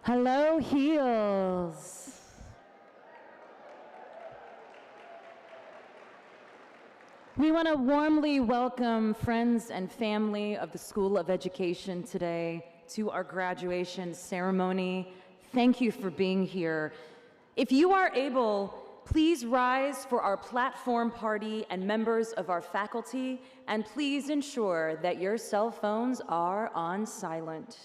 Hello, Heels. We want to warmly welcome friends and family of the School of Education today to our graduation ceremony. Thank you for being here. If you are able, please rise for our platform party and members of our faculty, and please ensure that your cell phones are on silent.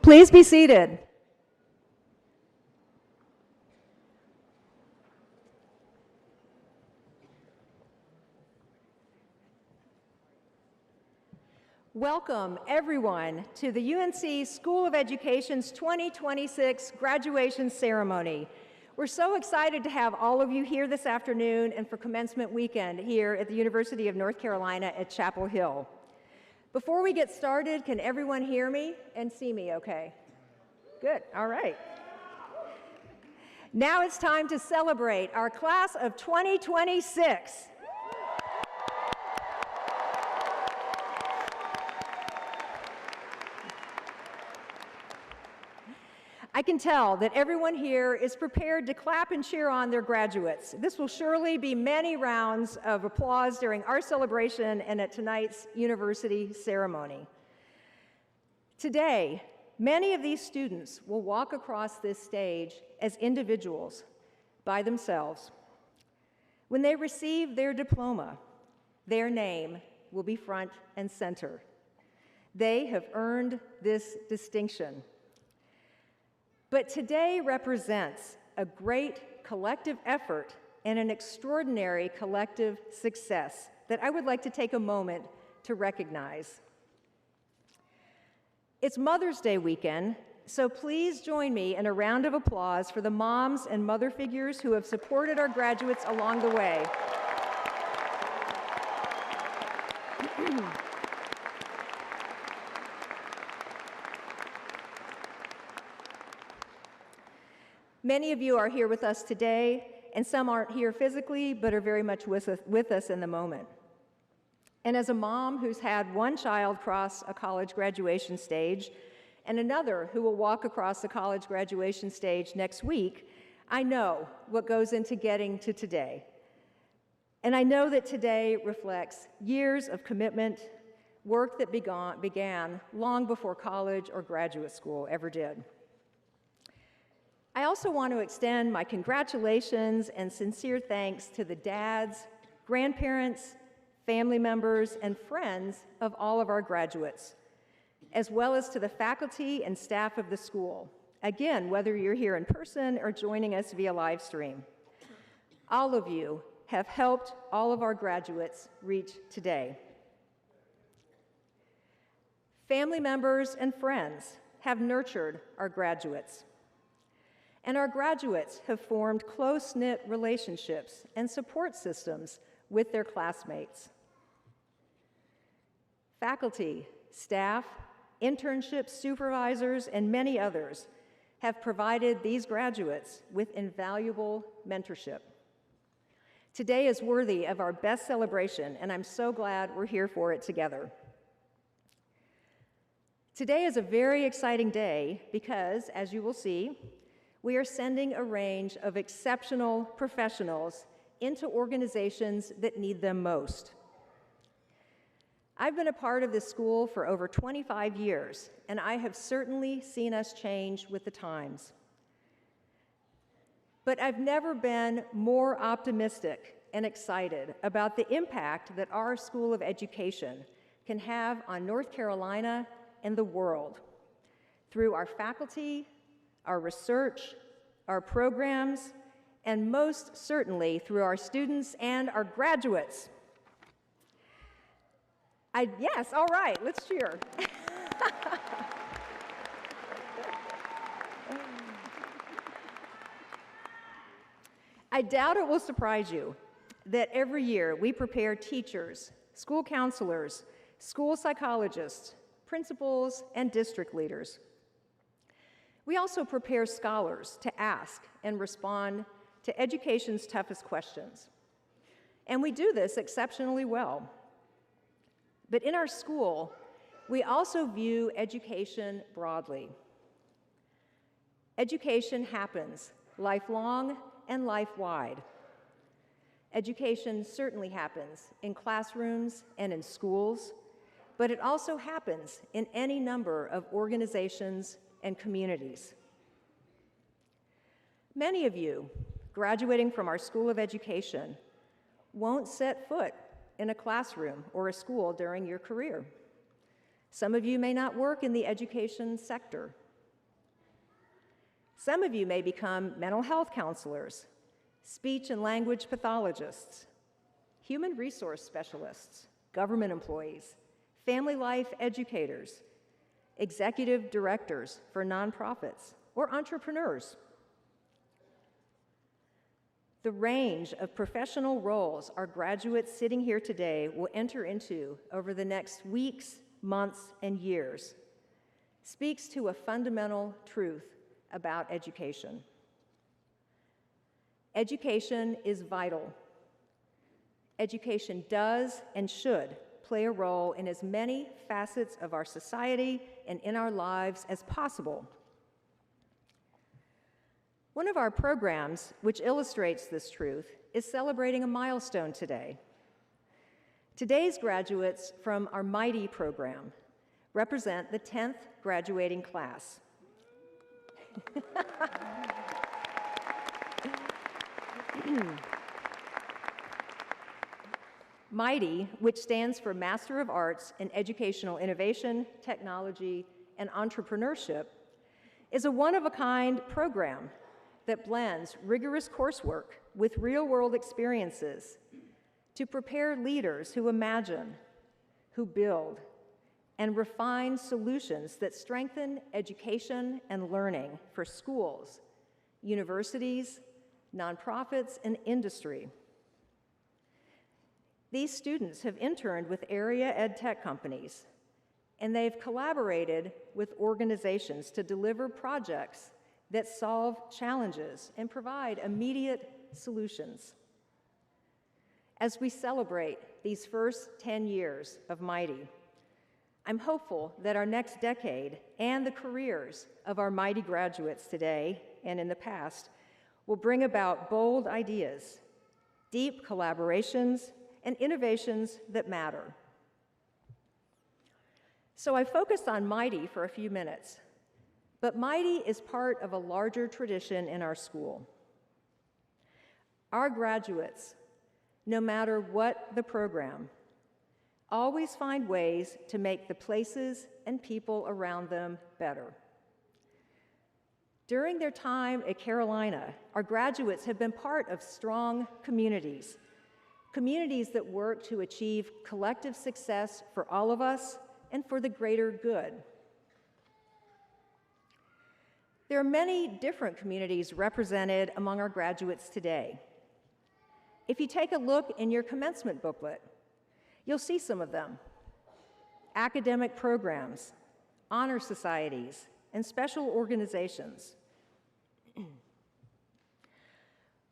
Please be seated. Welcome, everyone, to the UNC School of Education's 2026 graduation ceremony. We're so excited to have all of you here this afternoon and for commencement weekend here at the University of North Carolina at Chapel Hill. Before we get started, can everyone hear me and see me okay? Good, all right. Now it's time to celebrate our class of 2026. I can tell that everyone here is prepared to clap and cheer on their graduates. This will surely be many rounds of applause during our celebration and at tonight's university ceremony. Today, many of these students will walk across this stage as individuals by themselves. When they receive their diploma, their name will be front and center. They have earned this distinction. But today represents a great collective effort and an extraordinary collective success that I would like to take a moment to recognize. It's Mother's Day weekend, so please join me in a round of applause for the moms and mother figures who have supported our graduates along the way. Many of you are here with us today, and some aren't here physically, but are very much with us in the moment. And as a mom who's had one child cross a college graduation stage, and another who will walk across the college graduation stage next week, I know what goes into getting to today. And I know that today reflects years of commitment, work that began long before college or graduate school ever did. I also want to extend my congratulations and sincere thanks to the dads, grandparents, family members, and friends of all of our graduates, as well as to the faculty and staff of the school. Again, whether you're here in person or joining us via live stream. All of you have helped all of our graduates reach today. Family members and friends have nurtured our graduates. And our graduates have formed close-knit relationships and support systems with their classmates. Faculty, staff, internship supervisors, and many others have provided these graduates with invaluable mentorship. Today is worthy of our best celebration, and I'm so glad we're here for it together. Today is a very exciting day because, as you will see, we are sending a range of exceptional professionals into organizations that need them most. I've been a part of this school for over 25 years, and I have certainly seen us change with the times. But I've never been more optimistic and excited about the impact that our School of Education can have on North Carolina and the world through our faculty, our research, our programs, and most certainly through our students and our graduates. Yes, all right, let's cheer. I doubt it will surprise you that every year we prepare teachers, school counselors, school psychologists, principals, and district leaders. We also prepare scholars to ask and respond to education's toughest questions. And we do this exceptionally well. But in our school, we also view education broadly. Education happens lifelong and life-wide. Education certainly happens in classrooms and in schools, but it also happens in any number of organizations and communities. Many of you graduating from our School of Education won't set foot in a classroom or a school during your career. Some of you may not work in the education sector. Some of you may become mental health counselors, speech and language pathologists, human resource specialists, government employees, family life educators, executive directors for nonprofits, or entrepreneurs. The range of professional roles our graduates sitting here today will enter into over the next weeks, months, and years speaks to a fundamental truth about education. Education is vital. Education does and should play a role in as many facets of our society and in our lives as possible. One of our programs, which illustrates this truth, is celebrating a milestone today. Today's graduates from our Mighty program represent the 10th graduating class. Mighty, which stands for Master of Arts in Educational Innovation, Technology, and Entrepreneurship, is a one-of-a-kind program that blends rigorous coursework with real-world experiences to prepare leaders who imagine, who build, and refine solutions that strengthen education and learning for schools, universities, nonprofits, and industry. These students have interned with area ed tech companies, and they've collaborated with organizations to deliver projects that solve challenges and provide immediate solutions. As we celebrate these first 10 years of Mighty, I'm hopeful that our next decade and the careers of our Mighty graduates today and in the past will bring about bold ideas, deep collaborations, and innovations that matter. So I focused on Mighty for a few minutes, but Mighty is part of a larger tradition in our school. Our graduates, no matter what the program, always find ways to make the places and people around them better. During their time at Carolina, our graduates have been part of strong communities, communities that work to achieve collective success for all of us and for the greater good. There are many different communities represented among our graduates today. If you take a look in your commencement booklet, you'll see some of them: academic programs, honor societies, and special organizations.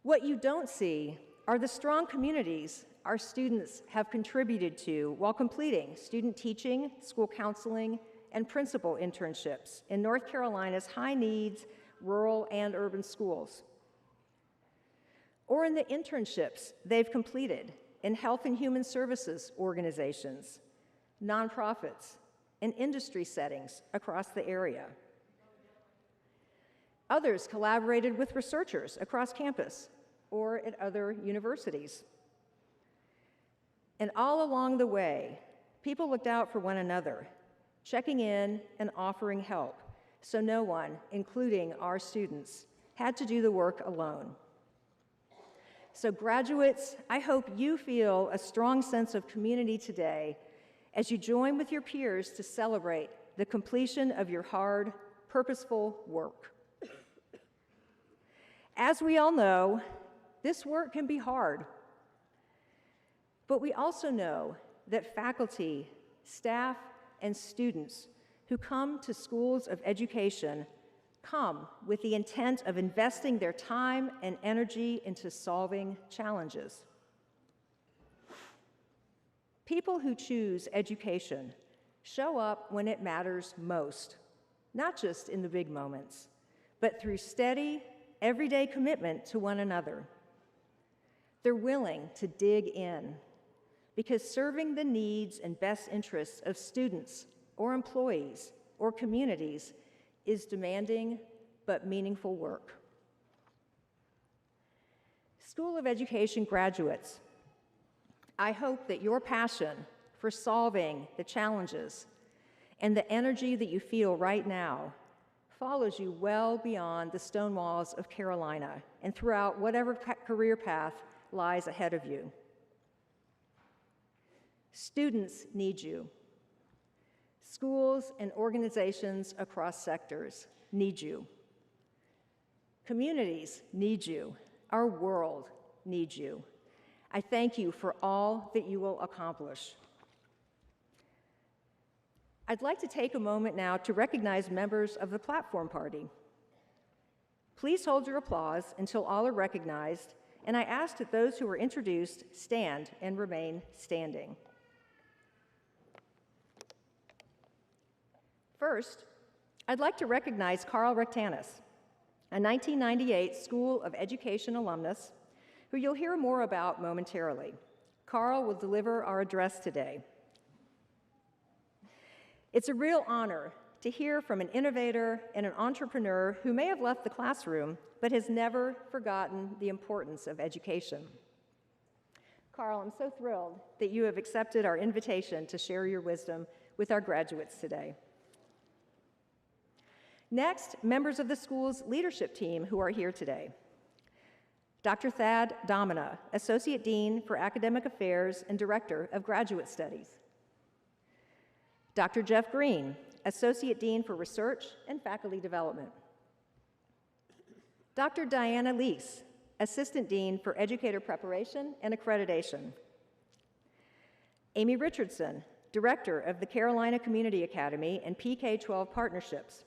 What you don't see are the strong communities our students have contributed to while completing student teaching, school counseling, and principal internships in North Carolina's high-needs rural and urban schools, or in the internships they've completed in health and human services organizations, nonprofits, and industry settings across the area. Others collaborated with researchers across campus or at other universities. And all along the way, people looked out for one another, checking in and offering help, so no one, including our students, had to do the work alone. So graduates, I hope you feel a strong sense of community today as you join with your peers to celebrate the completion of your hard, purposeful work. As we all know, this work can be hard, but we also know that faculty, staff, and students who come to schools of education come with the intent of investing their time and energy into solving challenges. People who choose education show up when it matters most, not just in the big moments, but through steady, everyday commitment to one another. They're willing to dig in because serving the needs and best interests of students or employees or communities is demanding but meaningful work. School of Education graduates, I hope that your passion for solving the challenges and the energy that you feel right now follows you well beyond the stone walls of Carolina and throughout whatever career path lies ahead of you. Students need you. Schools and organizations across sectors need you. Communities need you. Our world needs you. I thank you for all that you will accomplish. I'd like to take a moment now to recognize members of the platform party. Please hold your applause until all are recognized, and I ask that those who are introduced stand and remain standing. First, I'd like to recognize Carl Rectanis, a 1998 School of Education alumnus, who you'll hear more about momentarily. Carl will deliver our address today. It's a real honor to hear from an innovator and an entrepreneur who may have left the classroom, but has never forgotten the importance of education. Carl, I'm so thrilled that you have accepted our invitation to share your wisdom with our graduates today. Next, members of the school's leadership team who are here today. Dr. Thad Domina, Associate Dean for Academic Affairs and Director of Graduate Studies. Dr. Jeff Green, Associate Dean for Research and Faculty Development. Dr. Diana Leese, Assistant Dean for Educator Preparation and Accreditation. Amy Richardson, Director of the Carolina Community Academy and PK-12 Partnerships.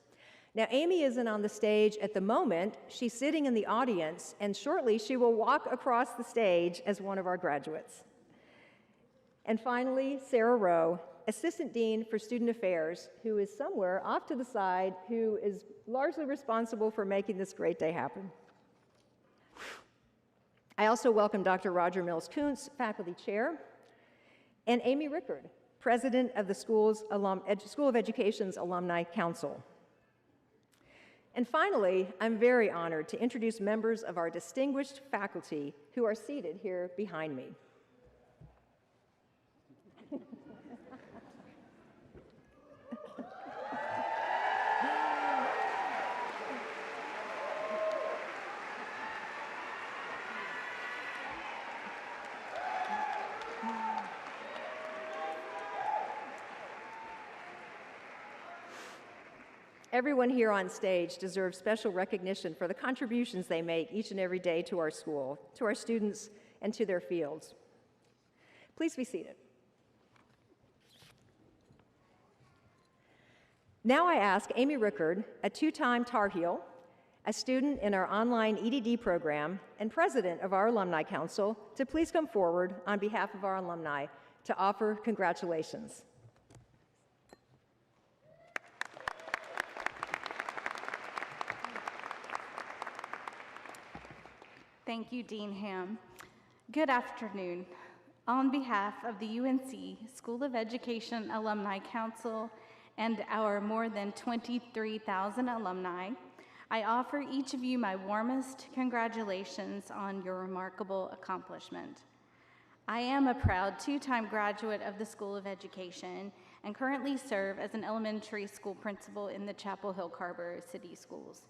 Now, Amy isn't on the stage at the moment. She's sitting in the audience, and shortly she will walk across the stage as one of our graduates. And finally, Sarah Rowe, Assistant Dean for Student Affairs, who is somewhere off to the side, who is largely responsible for making this great day happen. I also welcome Dr. Roger Mills-Kuntz, Faculty Chair, and Amy Rickard, President of the School of Education's Alumni Council. And finally, I'm very honored to introduce members of our distinguished faculty who are seated here behind me. Everyone here on stage deserves special recognition for the contributions they make each and every day to our school, to our students, and to their fields. Please be seated. Now I ask Amy Rickard, a two-time Tar Heel, a student in our online EDD program, and president of our Alumni Council, to please come forward on behalf of our alumni to offer congratulations. Thank you, Dean Ham. Good afternoon. On behalf of the UNC School of Education Alumni Council and our more than 23,000 alumni, I offer each of you my warmest congratulations on your remarkable accomplishment. I am a proud two-time graduate of the School of Education and currently serve as an elementary school principal in the Chapel Hill Carver City Schools.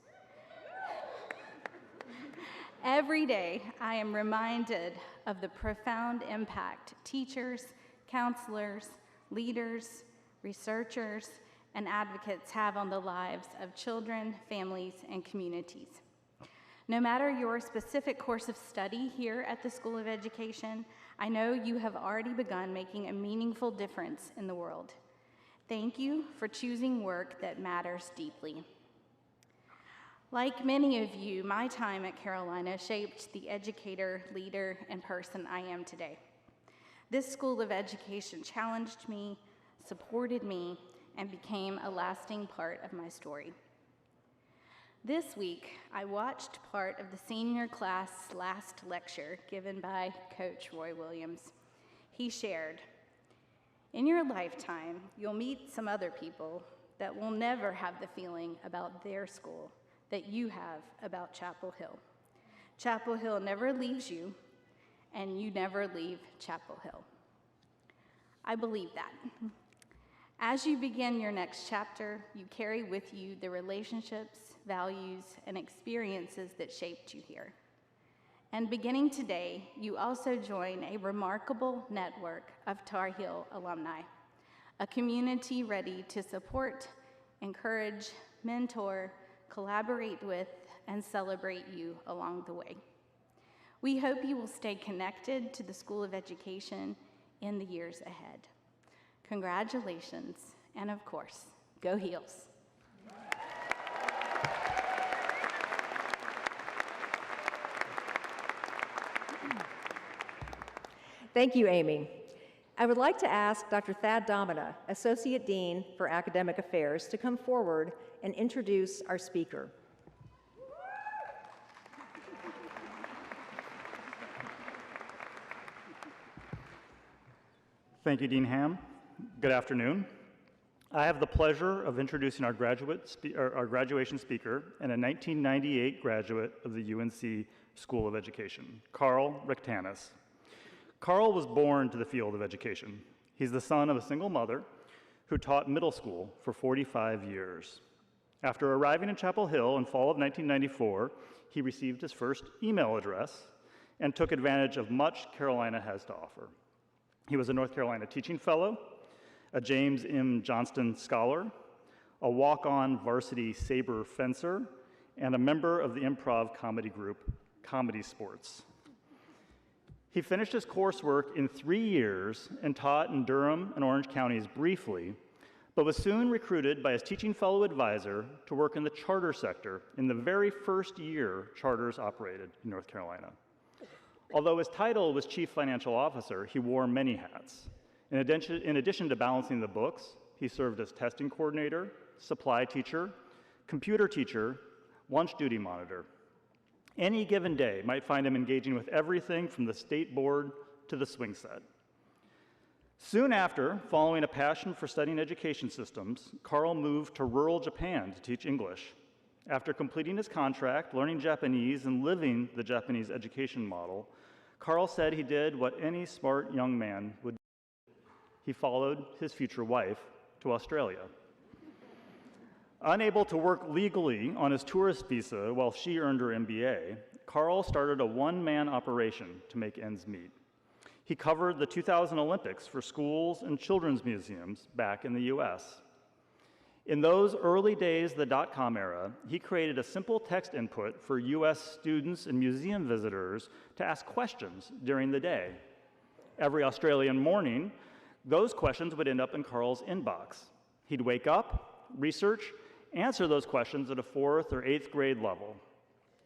Every day, I am reminded of the profound impact teachers, counselors, leaders, researchers, and advocates have on the lives of children, families, and communities. No matter your specific course of study here at the School of Education, I know you have already begun making a meaningful difference in the world. Thank you for choosing work that matters deeply. Like many of you, my time at Carolina shaped the educator, leader, and person I am today. This School of Education challenged me, supported me, and became a lasting part of my story. This week, I watched part of the senior class last lecture given by Coach Roy Williams. He shared, "In your lifetime, you'll meet some other people that will never have the feeling about their school that you have about Chapel Hill. Chapel Hill never leaves you, and you never leave Chapel Hill." I believe that. As you begin your next chapter, you carry with you the relationships, values, and experiences that shaped you here. And beginning today, you also join a remarkable network of Tar Heel alumni, a community ready to support, encourage, mentor, collaborate with, and celebrate you along the way. We hope you will stay connected to the School of Education in the years ahead. Congratulations, and of course, go Heels. Thank you, Amy. I would like to ask Dr. Thad Domina, Associate Dean for Academic Affairs, to come forward and introduce our speaker. Thank you, Dean Ham. Good afternoon. I have the pleasure of introducing our graduation speaker and a 1998 graduate of the UNC School of Education, Carl Rectanis. Carl was born to the field of education. He's the son of a single mother who taught middle school for 45 years. After arriving in Chapel Hill in fall of 1994, he received his first email address and took advantage of much Carolina has to offer. He was a North Carolina Teaching Fellow, a James M. Johnston Scholar, a walk-on varsity saber fencer, and a member of the improv comedy group, Comedy Sports. He finished his coursework in 3 years and taught in Durham and Orange counties briefly, but was soon recruited by his teaching fellow advisor to work in the charter sector in the very first year charters operated in North Carolina. Although his title was Chief Financial Officer, he wore many hats. In addition to balancing the books, he served as testing coordinator, supply teacher, computer teacher, lunch duty monitor. Any given day might find him engaging with everything from the state board to the swing set. Soon after, following a passion for studying education systems, Carl moved to rural Japan to teach English. After completing his contract, learning Japanese, and living the Japanese education model, Carl said he did what any smart young man would do. He followed his future wife to Australia. Unable to work legally on his tourist visa while she earned her MBA, Carl started a one-man operation to make ends meet. He covered the 2000 Olympics for schools and children's museums back in the US. In those early days of the dot-com era, he created a simple text input for US students and museum visitors to ask questions during the day. Every Australian morning, those questions would end up in Carl's inbox. He'd wake up, research, answer those questions at a 4th or 8th grade level.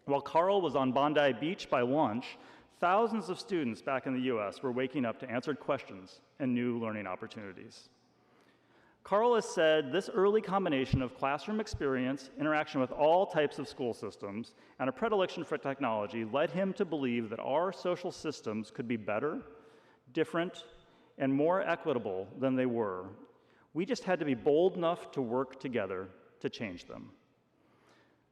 While Carl was on Bondi Beach by lunch, thousands of students back in the US were waking up to answered questions and new learning opportunities. Carl has said this early combination of classroom experience, interaction with all types of school systems, and a predilection for technology led him to believe that our social systems could be better, different, and more equitable than they were. We just had to be bold enough to work together to change them.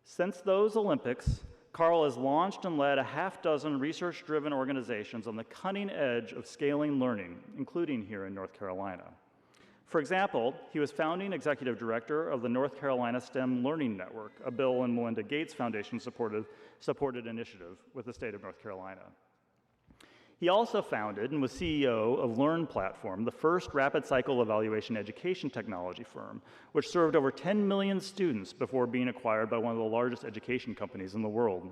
Since those Olympics, Carl has launched and led a half-dozen research-driven organizations on the cutting edge of scaling learning, including here in North Carolina. For example, he was founding executive director of the North Carolina STEM Learning Network, a Bill and Melinda Gates Foundation supported initiative with the state of North Carolina. He also founded and was CEO of Learn Platform, the first rapid cycle evaluation education technology firm, which served over 10 million students before being acquired by one of the largest education companies in the world.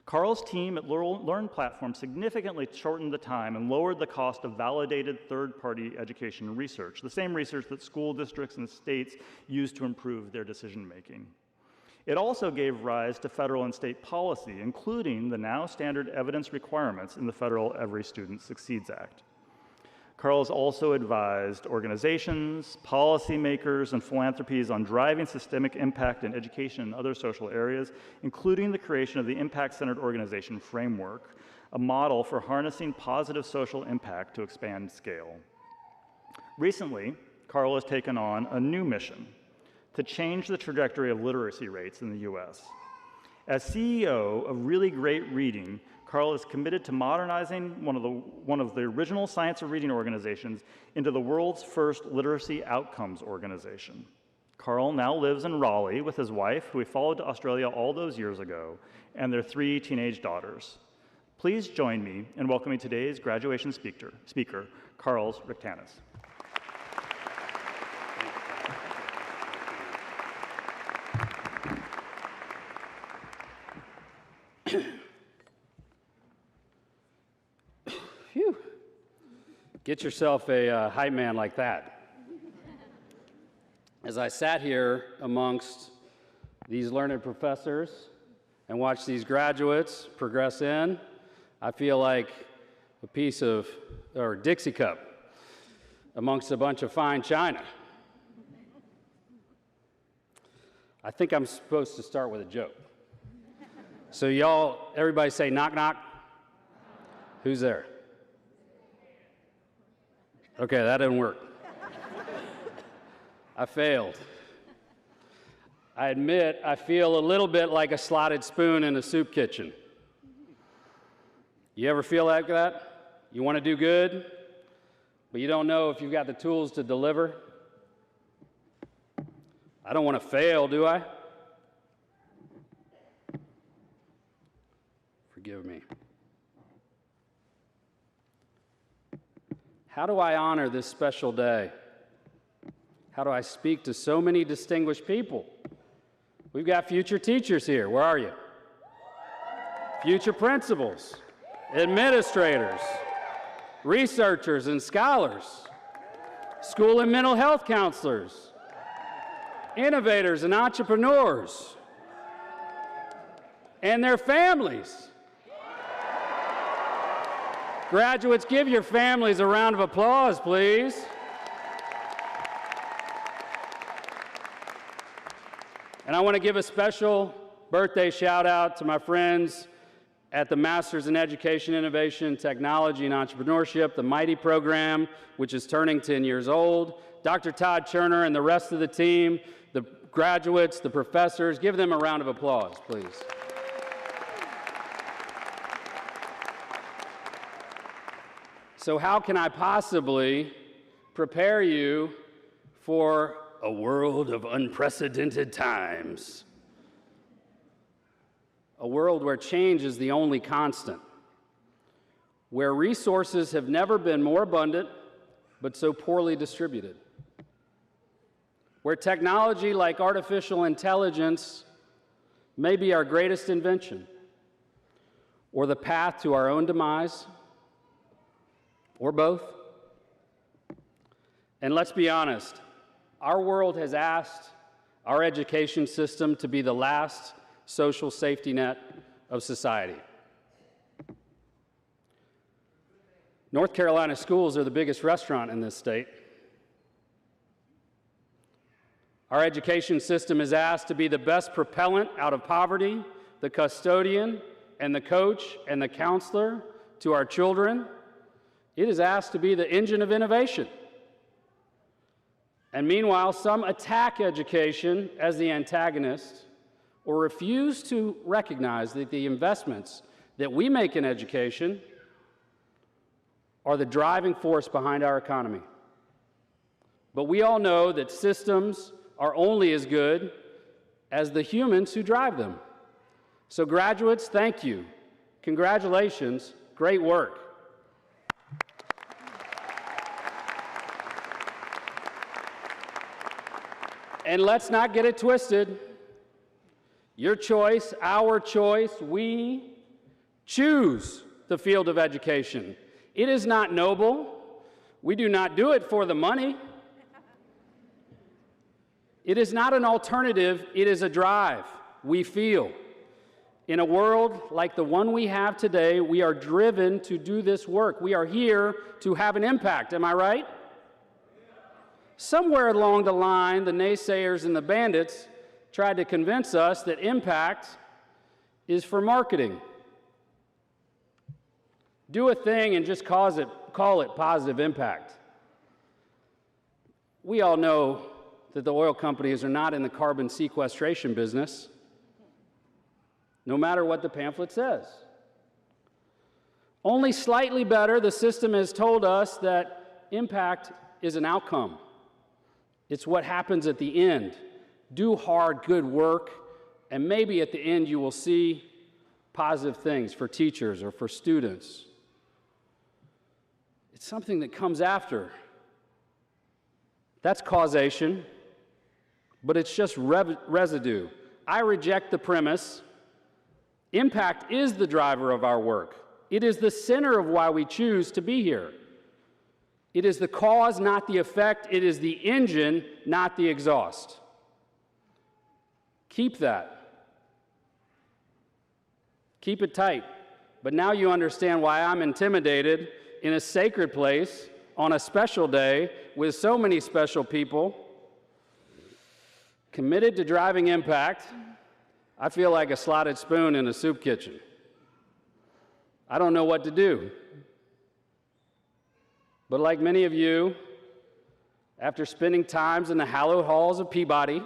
Carl's team at Learn Platform significantly shortened the time and lowered the cost of validated third-party education research, the same research that school districts and states use to improve their decision-making. It also gave rise to federal and state policy, including the now standard evidence requirements in the federal Every Student Succeeds Act. Carl has also advised organizations, policymakers, and philanthropies on driving systemic impact in education and other social areas, including the creation of the Impact-Centered Organization Framework, a model for harnessing positive social impact to expand scale. Recently, Carl has taken on a new mission: to change the trajectory of literacy rates in the US. As CEO of Really Great Reading, Carl is committed to modernizing one of the original science of reading organizations into the world's first literacy outcomes organization. Carl now lives in Raleigh with his wife, who he followed to Australia all those years ago, and their 3 teenage daughters. Please join me in welcoming today's graduation speaker, Carl Richtanis. Phew. Get yourself a hype man like that. As I sat here amongst these learned professors and watched these graduates progress in, I feel like a piece of, or Dixie cup amongst a bunch of fine china. I think I'm supposed to start with a joke. So y'all, everybody say knock knock. Who's there? Okay, that didn't work. I failed. I admit I feel a little bit like a slotted spoon in a soup kitchen. You ever feel like that? You want to do good, but you don't know if you've got the tools to deliver? I don't want to fail, do I? Forgive me. How do I honor this special day? How do I speak to so many distinguished people? We've got future teachers here. Where are you? Future principals, administrators, researchers and scholars, school and mental health counselors, innovators and entrepreneurs, and their families. Graduates, give your families a round of applause, please. And I want to give a special birthday shout out to my friends at the Masters in Education, Innovation, Technology, and Entrepreneurship, the Mighty program, which is turning 10 years old. Dr. Todd Cherner and the rest of the team, the graduates, the professors, give them a round of applause, please. So how can I possibly prepare you for a world of unprecedented times? A world where change is the only constant, where resources have never been more abundant, but so poorly distributed, where technology like artificial intelligence may be our greatest invention, or the path to our own demise, or both. And let's be honest, our world has asked our education system to be the last social safety net of society. North Carolina schools are the biggest restaurant in this state. Our education system is asked to be the best propellant out of poverty, the custodian and the coach and the counselor to our children. It is asked to be the engine of innovation. And meanwhile, some attack education as the antagonist or refuse to recognize that the investments that we make in education are the driving force behind our economy. But we all know that systems are only as good as the humans who drive them. So graduates, thank you. Congratulations, great work. And let's not get it twisted. Your choice, our choice, we choose the field of education. It is not noble. We do not do it for the money. It is not an alternative, it is a drive we feel. In a world like the one we have today, we are driven to do this work. We are here to have an impact, am I right? Somewhere along the line, the naysayers and the bandits tried to convince us that impact is for marketing. Do a thing and just call it positive impact. We all know that the oil companies are not in the carbon sequestration business, no matter what the pamphlet says. Only slightly better, the system has told us that impact is an outcome. It's what happens at the end. Do hard, good work, and maybe at the end you will see positive things for teachers or for students. It's something that comes after. That's causation, but it's just residue. I reject the premise. Impact is the driver of our work. It is the center of why we choose to be here. It is the cause, not the effect. It is the engine, not the exhaust. Keep that. Keep it tight. But now you understand why I'm intimidated in a sacred place on a special day with so many special people committed to driving impact. I feel like a slotted spoon in a soup kitchen. I don't know what to do. But like many of you, after spending times in the hallowed halls of Peabody,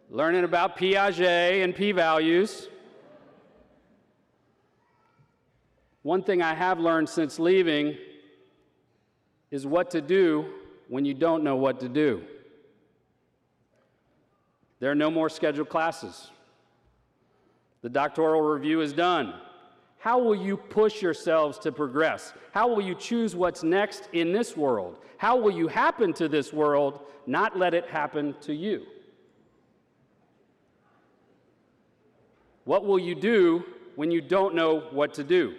learning about Piaget and p-values, one thing I have learned since leaving is what to do when you don't know what to do. There are no more scheduled classes. The doctoral review is done. How will you push yourselves to progress? How will you choose what's next in this world? How will you happen to this world, not let it happen to you? What will you do when you don't know what to do?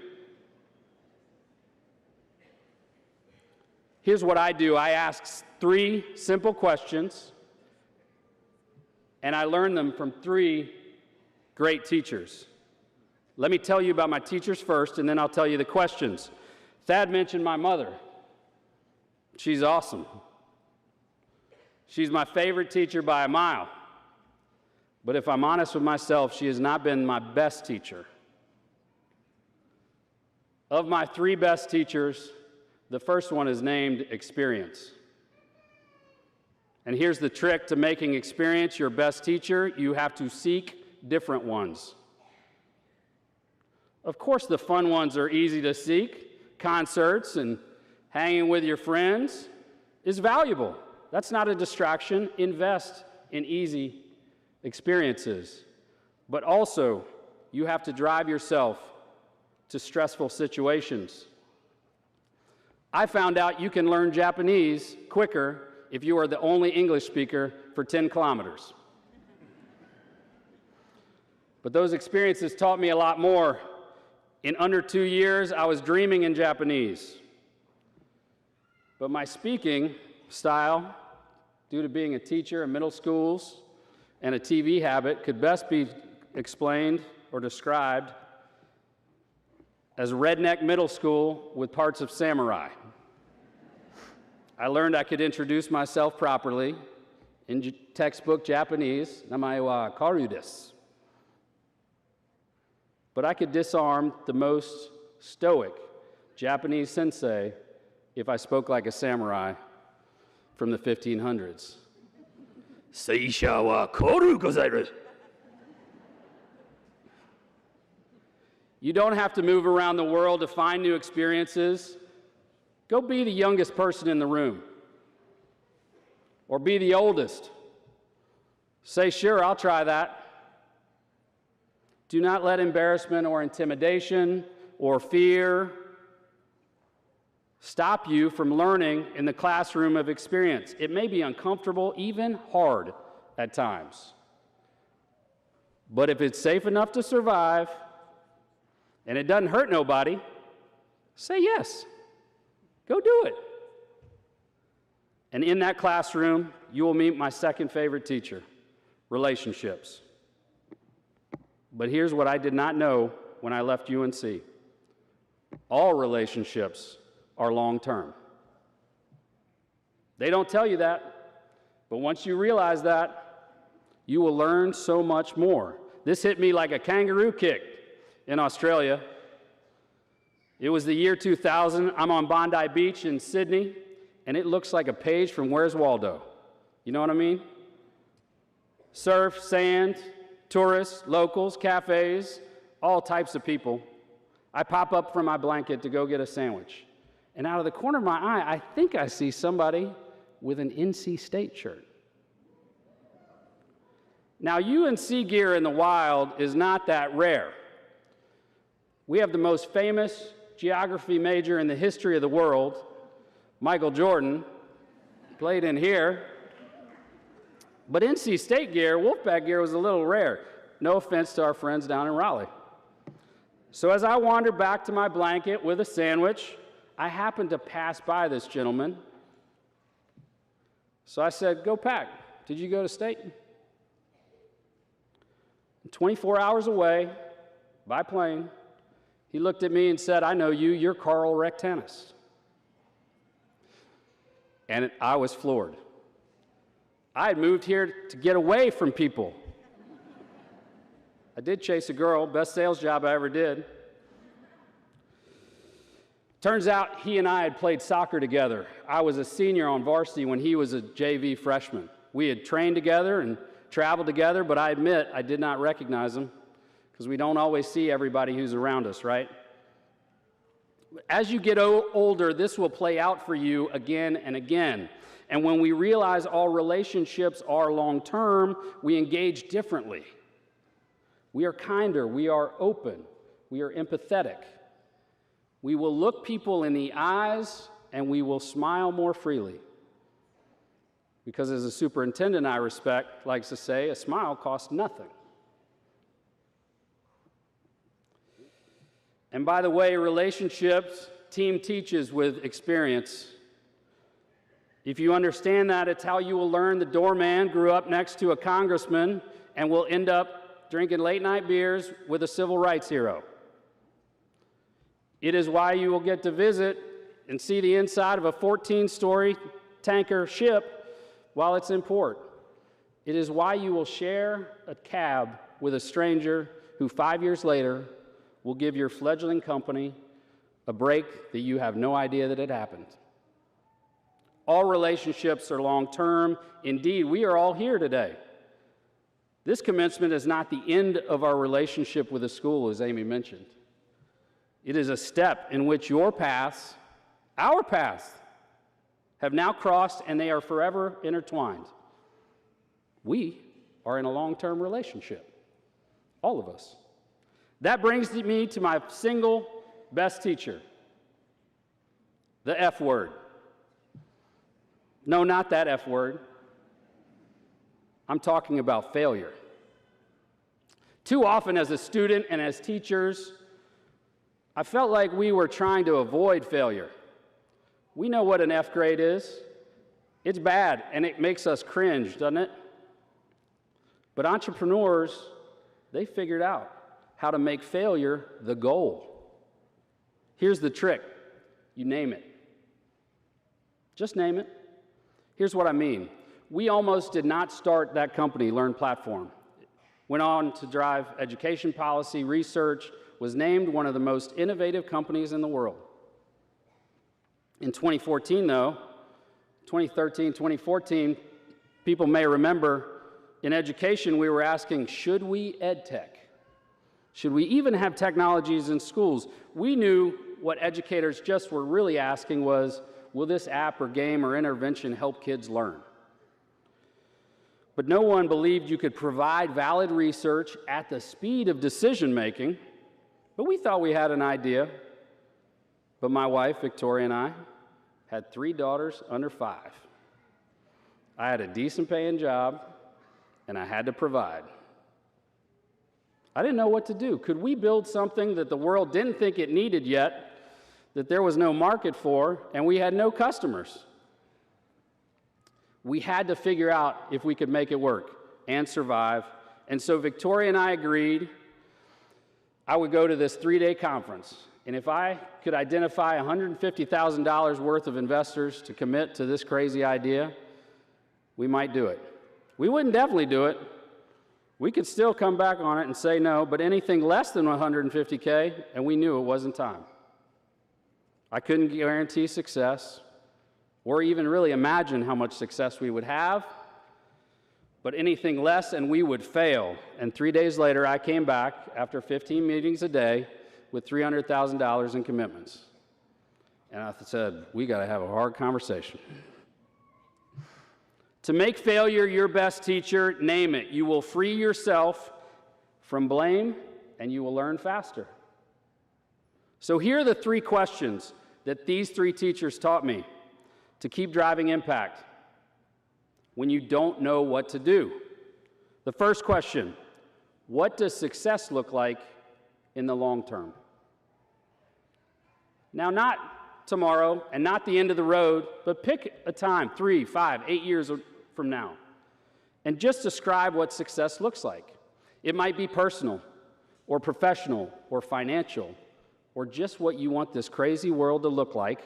Here's what I do. I ask 3 simple questions, and I learn them from 3 great teachers. Let me tell you about my teachers first, and then I'll tell you the questions. Thad mentioned my mother. She's awesome. She's my favorite teacher by a mile. But if I'm honest with myself, she has not been my best teacher. Of my 3 best teachers, the first one is named experience. And here's the trick to making experience your best teacher: you have to seek different ones. Of course, the fun ones are easy to seek. Concerts and hanging with your friends is valuable. That's not a distraction. Invest in easy experiences. But also, you have to drive yourself to stressful situations. I found out you can learn Japanese quicker if you are the only English speaker for 10 kilometers. But those experiences taught me a lot more. In under 2 years, I was dreaming in Japanese. But my speaking style, due to being a teacher in middle schools and a TV habit, could best be explained or described as redneck middle school with parts of samurai. I learned I could introduce myself properly in textbook Japanese. Namae wa karu desu. But I could disarm the most stoic Japanese sensei if I spoke like a samurai from the 1500s. Seisha wa koru gozairu. You don't have to move around the world to find new experiences. Go be the youngest person in the room. Or be the oldest. Say, sure, I'll try that. Do not let embarrassment or intimidation or fear stop you from learning in the classroom of experience. It may be uncomfortable, even hard at times. But if it's safe enough to survive, and it doesn't hurt nobody, say yes. Go do it. And in that classroom, you will meet my second favorite teacher, relationships. But here's what I did not know when I left UNC. All relationships are long-term. They don't tell you that, but once you realize that, you will learn so much more. This hit me like a kangaroo kick in Australia. It was the year 2000. I'm on Bondi Beach in Sydney, and it looks like a page from Where's Waldo? You know what I mean? Surf, sand, tourists, locals, cafes, all types of people. I pop up from my blanket to go get a sandwich. And out of the corner of my eye, I think I see somebody with an NC State shirt. Now, UNC gear in the wild is not that rare. We have the most famous geography major in the history of the world, Michael Jordan, played in here. But NC State gear, Wolfpack gear, was a little rare. No offense to our friends down in Raleigh. So as I wandered back to my blanket with a sandwich, I happened to pass by this gentleman. So I said, "Go Pack, did you go to State?" 24 hours away, by plane, he looked at me and said, "I know you, you're Carl Rectanis." And I was floored. I had moved here to get away from people. I did chase a girl, best sales job I ever did. Turns out he and I had played soccer together. I was a senior on varsity when he was a JV freshman. We had trained together and traveled together, but I admit I did not recognize him because we don't always see everybody who's around us, right? As you get older, this will play out for you again and again. And when we realize all relationships are long-term, we engage differently. We are kinder, we are open, we are empathetic. We will look people in the eyes and we will smile more freely. Because as a superintendent I respect likes to say, a smile costs nothing. And by the way, relationships, team teaches with experience. If you understand that, it's how you will learn the doorman grew up next to a congressman and will end up drinking late-night beers with a civil rights hero. It is why you will get to visit and see the inside of a 14-story tanker ship while it's in port. It is why you will share a cab with a stranger who 5 years later will give your fledgling company a break that you have no idea that it happened. All relationships are long-term. Indeed, we are all here today. This commencement is not the end of our relationship with the school, as Amy mentioned. It is a step in which your paths, our paths, have now crossed and they are forever intertwined. We are in a long-term relationship, all of us. That brings me to my single best teacher, the F word. No, not that F word. I'm talking about failure. Too often as a student and as teachers, I felt like we were trying to avoid failure. We know what an F grade is. It's bad, and it makes us cringe, doesn't it? But entrepreneurs, they figured out how to make failure the goal. Here's the trick. You name it. Just name it. Here's what I mean. We almost did not start that company, Learn Platform. Went on to drive education policy, research, was named one of the most innovative companies in the world. In 2014, though, 2013, 2014, people may remember, in education we were asking, should we ed tech? Should we even have technologies in schools? We knew what educators just were really asking was, will this app or game or intervention help kids learn? But no one believed you could provide valid research at the speed of decision making. But we thought we had an idea. But my wife, Victoria, and I had 3 daughters under 5. I had a decent paying job, and I had to provide. I didn't know what to do. Could we build something that the world didn't think it needed yet, that there was no market for, and we had no customers? We had to figure out if we could make it work and survive. And so Victoria and I agreed I would go to this 3-day conference. And if I could identify $150,000 worth of investors to commit to this crazy idea, we might do it. We wouldn't definitely do it. We could still come back on it and say no, but anything less than $150K, and we knew it wasn't time. I couldn't guarantee success or even really imagine how much success we would have, but anything less and we would fail. And 3 days later, I came back after 15 meetings a day with $300,000 in commitments. And I said, we got to have a hard conversation. To make failure your best teacher, name it. You will free yourself from blame, and you will learn faster. So here are the 3 questions that these 3 teachers taught me to keep driving impact when you don't know what to do. The first question, what does success look like in the long term? Now, not tomorrow and not the end of the road, but pick a time, 3, 5, 8 years from now, and just describe what success looks like. It might be personal or professional or financial or just what you want this crazy world to look like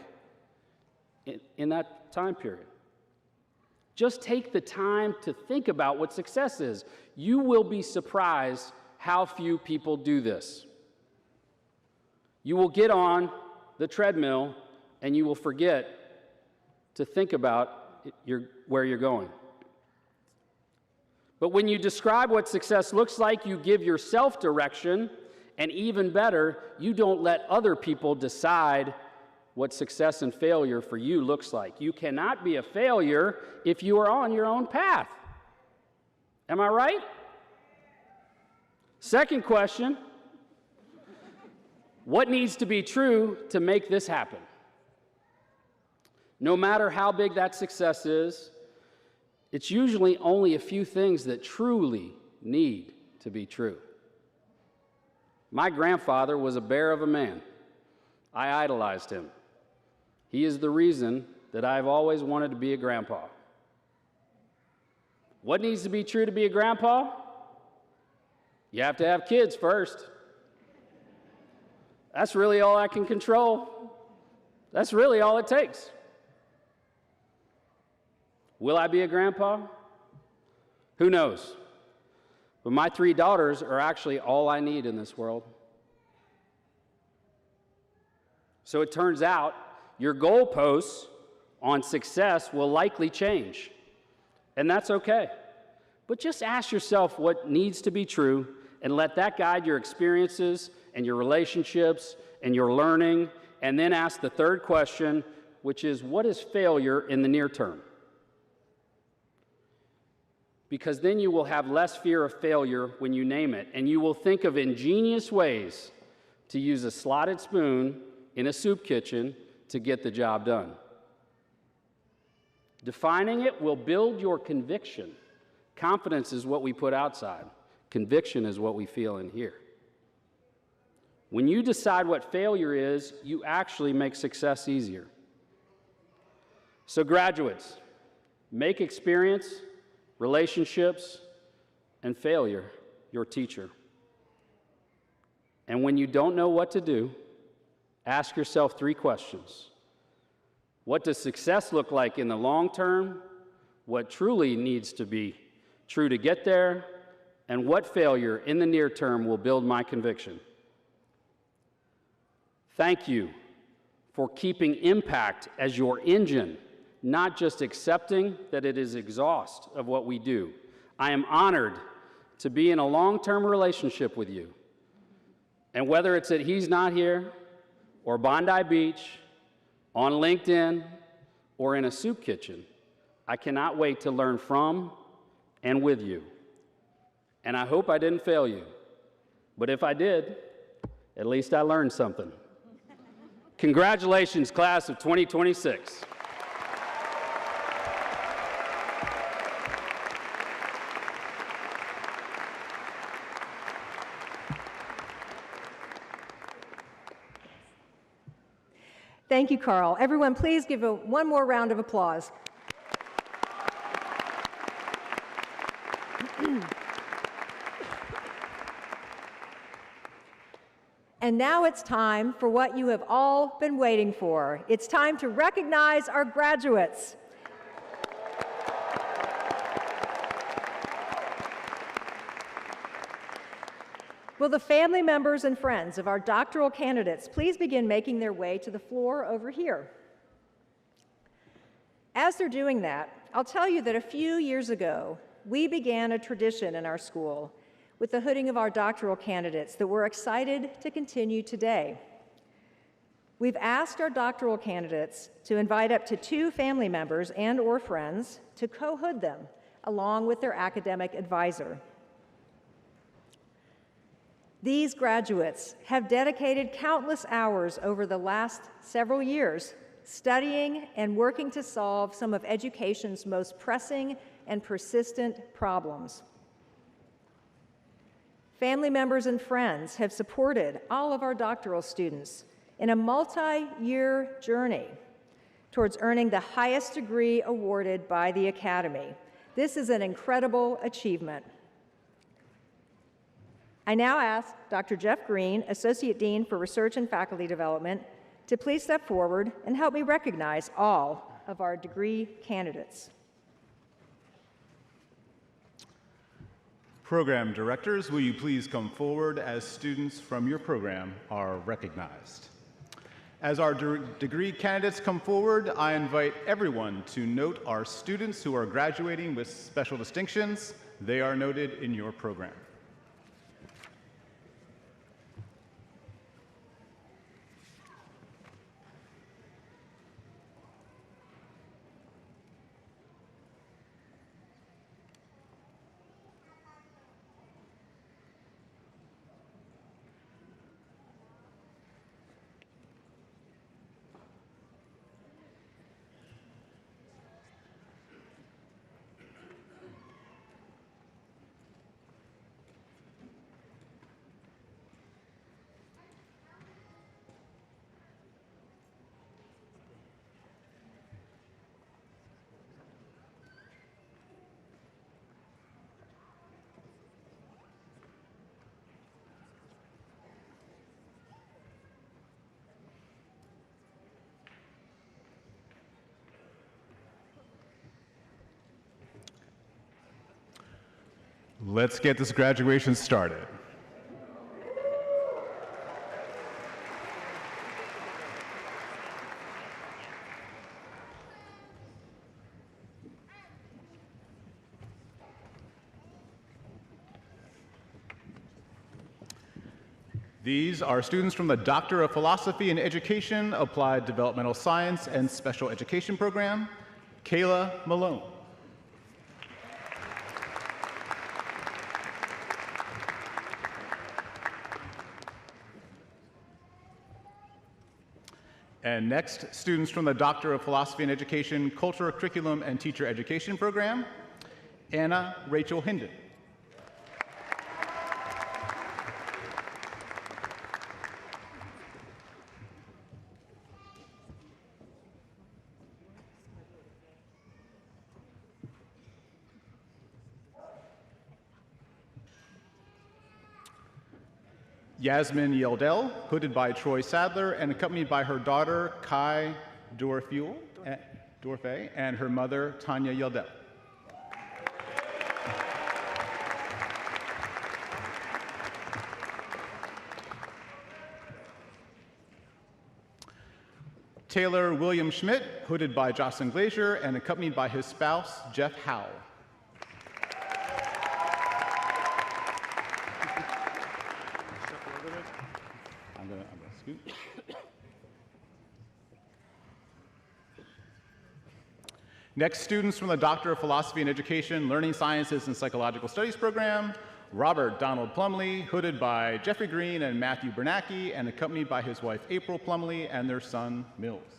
in that time period. Just take the time to think about what success is. You will be surprised how few people do this. You will get on the treadmill and you will forget to think about where you're going. But when you describe what success looks like, you give yourself direction, and even better, you don't let other people decide what success and failure for you looks like. You cannot be a failure if you are on your own path. Am I right? Second question, what needs to be true to make this happen? No matter how big that success is, it's usually only a few things that truly need to be true. My grandfather was a bear of a man. I idolized him. He is the reason that I've always wanted to be a grandpa. What needs to be true to be a grandpa? You have to have kids first. That's really all I can control. That's really all it takes. Will I be a grandpa? Who knows? But my 3 daughters are actually all I need in this world. So it turns out your goalposts on success will likely change, and that's okay. But just ask yourself what needs to be true and let that guide your experiences and your relationships and your learning, and then ask the third question, which is, what is failure in the near term? Because then you will have less fear of failure when you name it, and you will think of ingenious ways to use a slotted spoon in a soup kitchen to get the job done. Defining it will build your conviction. Confidence is what we put outside. Conviction is what we feel in here. When you decide what failure is, you actually make success easier. So graduates, make experience, relationships, and failure your teacher. And when you don't know what to do, ask yourself 3 questions. What does success look like in the long term? What truly needs to be true to get there? And what failure in the near term will build my conviction? Thank you for keeping impact as your engine, not just accepting that it is exhaust of what we do. I am honored to be in a long-term relationship with you. And whether it's at He's Not Here, or Bondi Beach, on LinkedIn, or in a soup kitchen, I cannot wait to learn from and with you. And I hope I didn't fail you. But if I did, at least I learned something. Congratulations, class of 2026. Thank you, Carl. Everyone, please give one more round of applause. And now it's time for what you have all been waiting for. It's time to recognize our graduates. Will the family members and friends of our doctoral candidates please begin making their way to the floor over here? As they're doing that, I'll tell you that a few years ago, we began a tradition in our school with the hooding of our doctoral candidates that we're excited to continue today. We've asked our doctoral candidates to invite up to 2 family members and/or friends to co-hood them, along with their academic advisor. These graduates have dedicated countless hours over the last several years studying and working to solve some of education's most pressing and persistent problems. Family members and friends have supported all of our doctoral students in a multi-year journey towards earning the highest degree awarded by the Academy. This is an incredible achievement. I now ask Dr. Jeff Green, Associate Dean for Research and Faculty Development, to please step forward and help me recognize all of our degree candidates. Program directors, will you please come forward as students from your program are recognized? As our degree candidates come forward, I invite everyone to note our students who are graduating with special distinctions. They are noted in your program. Let's get this graduation started. These are students from the Doctor of Philosophy in Education, Applied Developmental Science, and Special Education program. Kayla Malone. And next, students from the Doctor of Philosophy in Education, Culture, Curriculum, and Teacher Education program. Anna Rachel Hinden. Yasmin Yeldell, hooded by Troy Sadler and accompanied by her daughter, Kai Dorfe, and her mother, Tanya Yeldell. Taylor William Schmidt, hooded by Jocelyn Glazier and accompanied by his spouse, Jeff Howell. I'm gonna scoot. Next, students from the Doctor of Philosophy in Education, Learning Sciences, and Psychological Studies program. Robert Donald Plumley, hooded by Jeffrey Green and Matthew Bernacki, and accompanied by his wife April Plumley and their son Mills.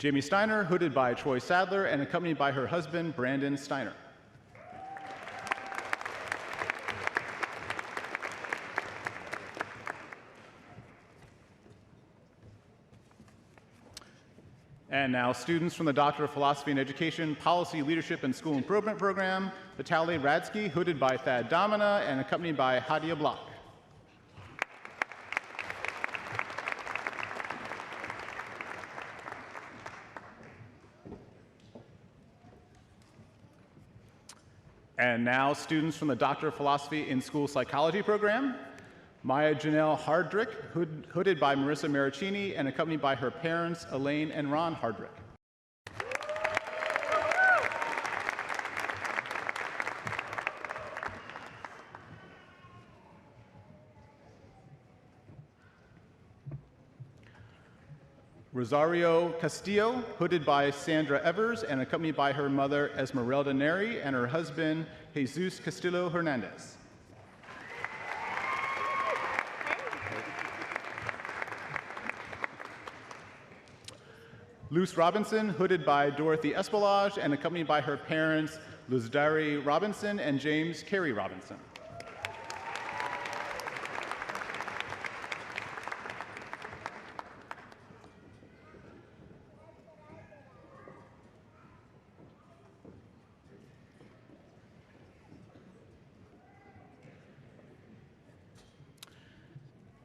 Jamie Steiner, hooded by Troy Sadler and accompanied by her husband, Brandon Steiner. And now students from the Doctor of Philosophy in Education, Policy, Leadership, and School Improvement Program, Vitaly Radsky, hooded by Thad Domina and accompanied by Hadia Block. And now students from the Doctor of Philosophy in School Psychology Program, Maya Janelle Hardrick, hooded by Marissa Maricini and accompanied by her parents, Elaine and Ron Hardrick. Rosario Castillo, hooded by Sandra Evers and accompanied by her mother, Esmeralda Neri, and her husband, Jesus Castillo Hernandez. Luce Robinson, hooded by Dorothy Espelage and accompanied by her parents, Luzdari Robinson and James Carey Robinson.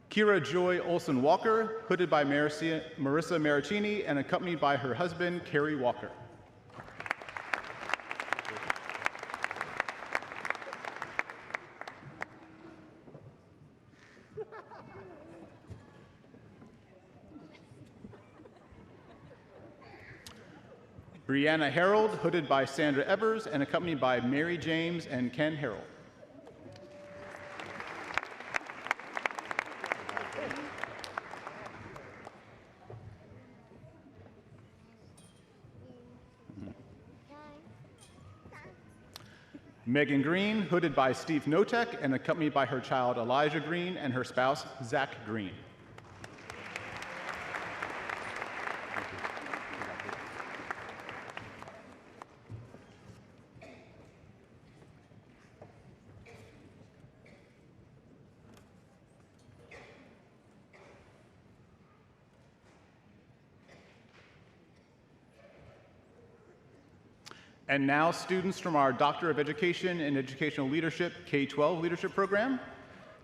Kira Joy Olson Walker, hooded by Marissa Maricini and accompanied by her husband, Kerry Walker. Brianna Harold, hooded by Sandra Evers and accompanied by Mary James and Ken Harold. Megan Green, hooded by Steve Notek and accompanied by her child Elijah Green and her spouse Zach Green. And now students from our Doctor of Education in Educational Leadership K-12 Leadership Program,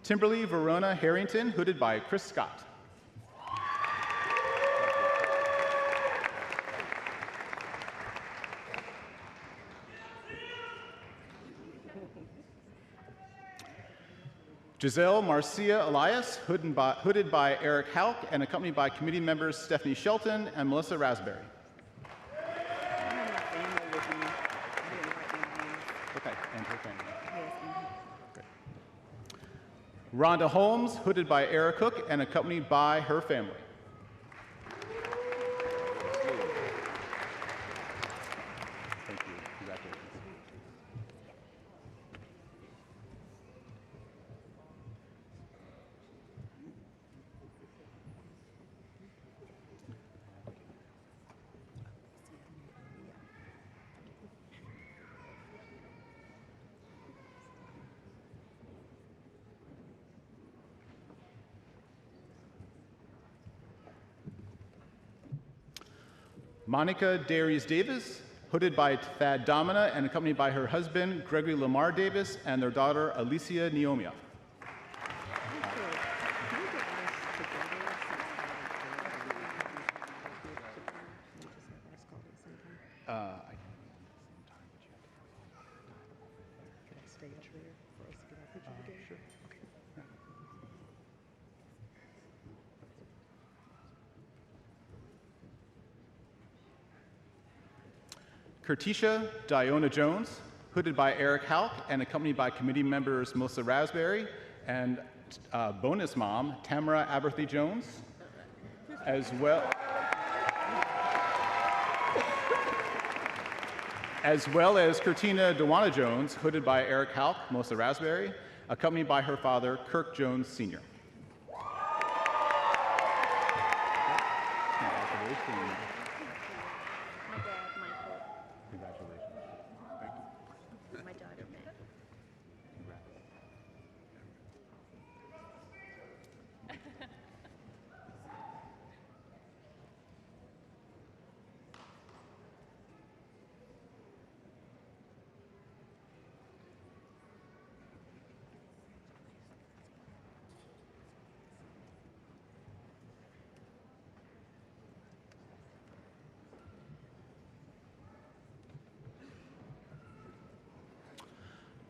Timberly Verona Harrington, hooded by Chris Scott. Giselle Marcia Elias, hooded by Eric Hauk and accompanied by committee members Stephanie Shelton and Melissa Raspberry. Rhonda Holmes, hooded by Eric Cook and accompanied by her family. Thank you. Congratulations. Monica Darius Davis, hooded by Thad Domina and accompanied by her husband, Gregory Lamar Davis, and their daughter, Alicia Neomia. Kertisha Diona Jones, hooded by Eric Hauk and accompanied by committee members Melissa Raspberry and bonus mom Tamara Aberthy Jones, as well as Kertina Dewana Jones, hooded by Eric Hauk, Melissa Raspberry, accompanied by her father, Kirk Jones Sr.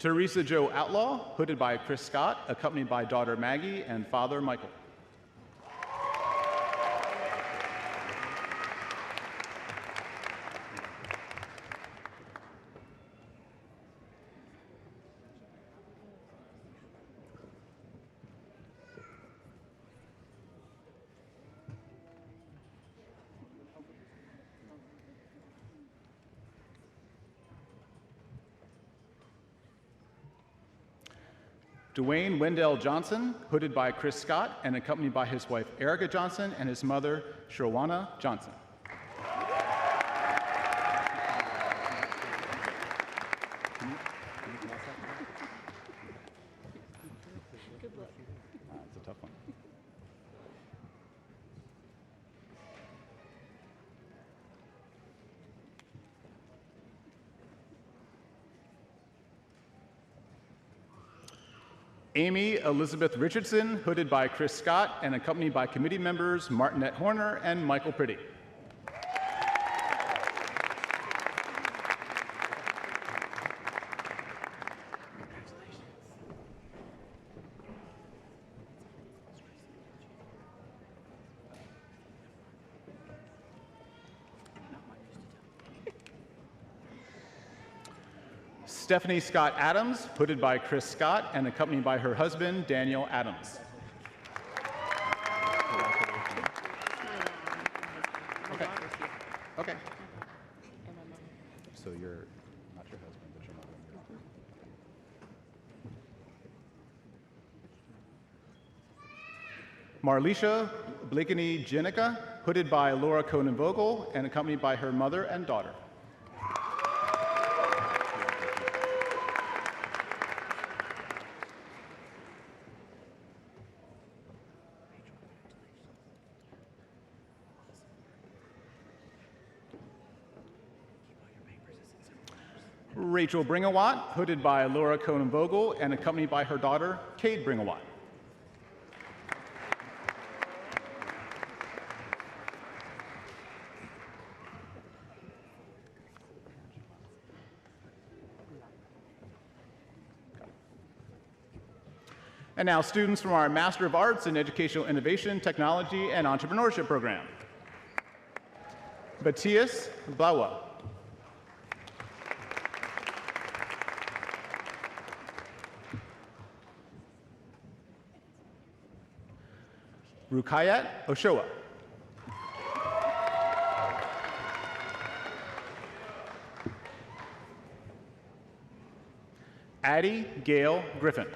Teresa Jo Outlaw, hooded by Chris Scott, accompanied by daughter Maggie and father Michael. Dwayne Wendell Johnson, hooded by Chris Scott and accompanied by his wife Erica Johnson and his mother Sherwana Johnson. It's a tough one. Amy Elizabeth Richardson, hooded by Chris Scott and accompanied by committee members Martinette Horner and Michael Pretty. Stephanie Scott Adams, hooded by Chris Scott and accompanied by her husband, Daniel Adams. Okay. Okay. So you're not your husband, but your mother. Marlisha Blakeney Jenica, hooded by Laura Conan-Vogel and accompanied by her mother and daughter. Rachel Bringawat, hooded by Laura Conan-Vogel and accompanied by her daughter, Cade Bringawat. And now students from our Master of Arts in Educational Innovation, Technology, and Entrepreneurship program. Matthias Blaua. Rukayat Oshoa. Addie Gail Griffin.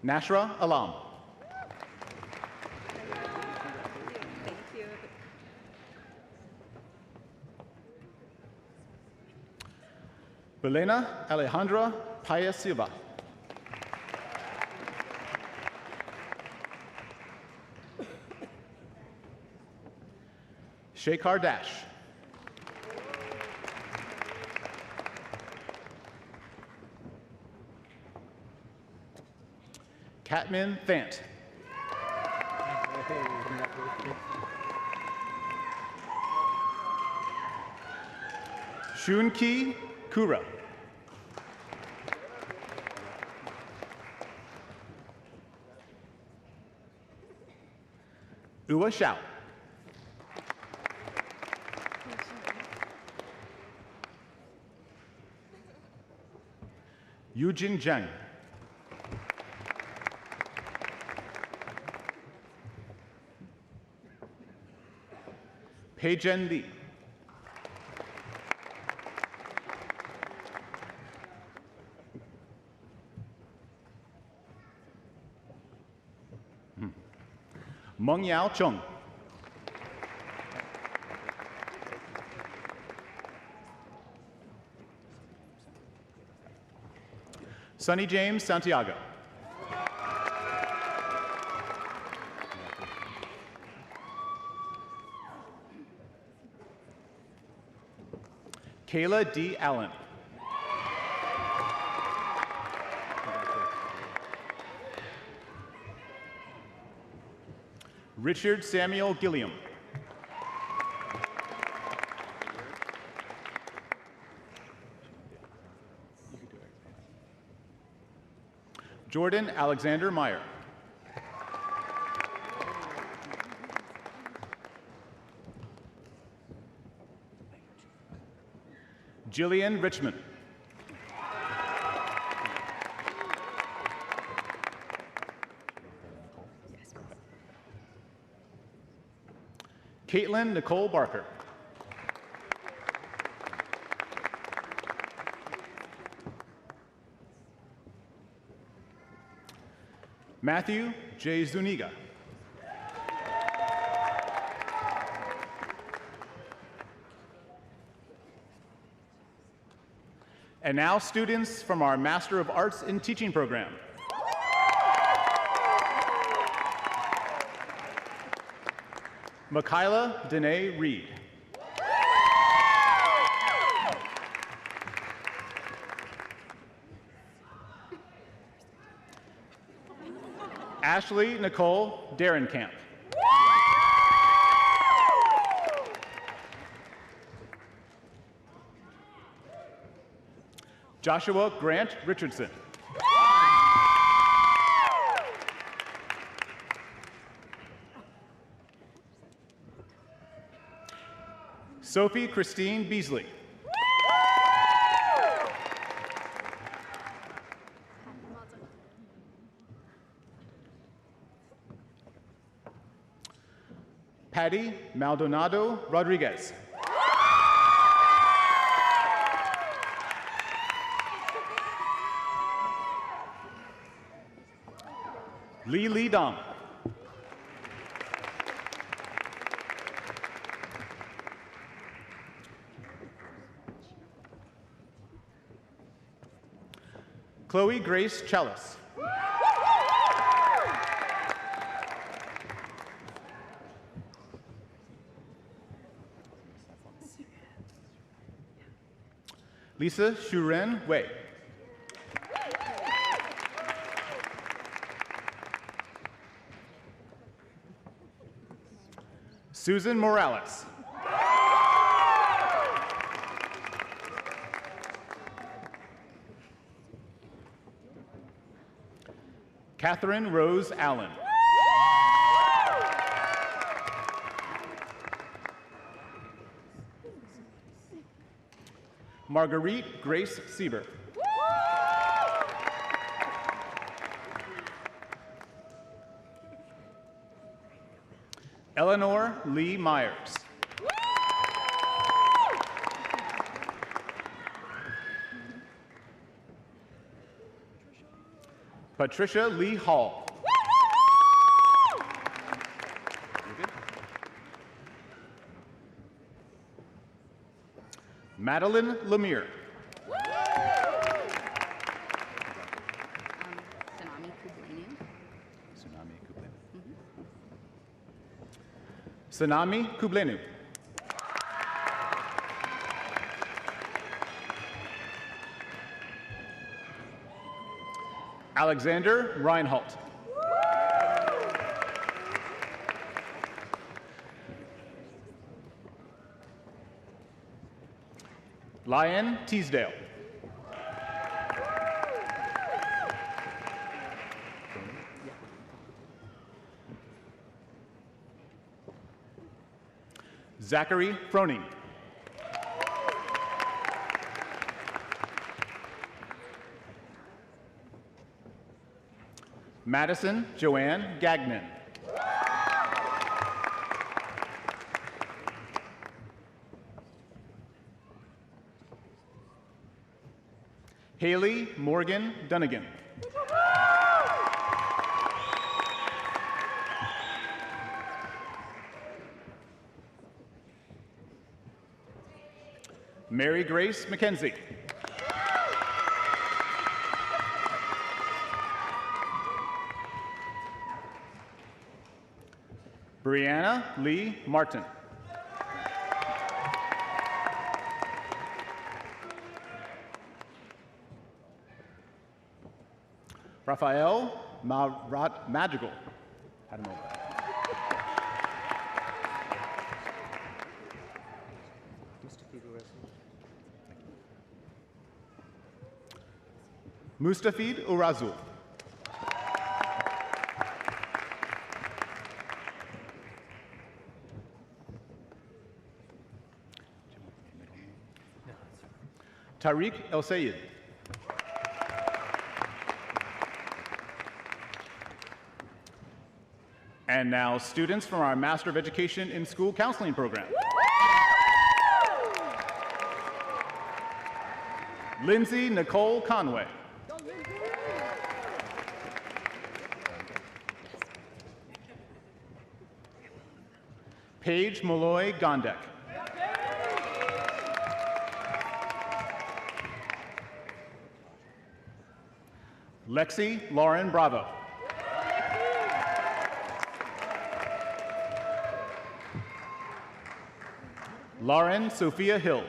Nashra Alam. Belena Alejandra Paya Silva. Shekhar Dash. Katmin Thant. Shunki Kura. Ua Shao. Yujin Zheng. Peijen Li. Meng Yao Chung. Sonny James Santiago. Kayla D. Allen. Richard Samuel Gilliam. Jordan Alexander Meyer. Jillian Richmond. Caitlin Nicole Barker. Matthew J. Zuniga. And now students from our Master of Arts in Teaching program. Michaela Danae Reed. Ashley Nicole Derenkamp. Joshua Grant Richardson. Sophie Christine Beasley. Patty Maldonado Rodriguez. Lee Dong. Chloe Grace Chalice. Lisa Shuren Wei. Susan Morales. Catherine Rose Allen. Marguerite Grace Sieber. Eleanor Lee Myers. Patricia Lee Hall. Madeline Lemire. Sanami Kublenu. Alexander Reinhold. Lion Teasdale. Zachary Froning. Madison Joanne Gagnon. Haley Morgan Dunnigan. Mary Grace McKenzie. Brianna Lee Martin. Raphael Madrigal. I don't know that. Mustafid Urazul. Tariq El Sayed. And now students from our Master of Education in School Counseling program. Lindsay Nicole Conway. Paige Malloy Gondek. Lexi Lauren Bravo. Lauren Sophia Hill.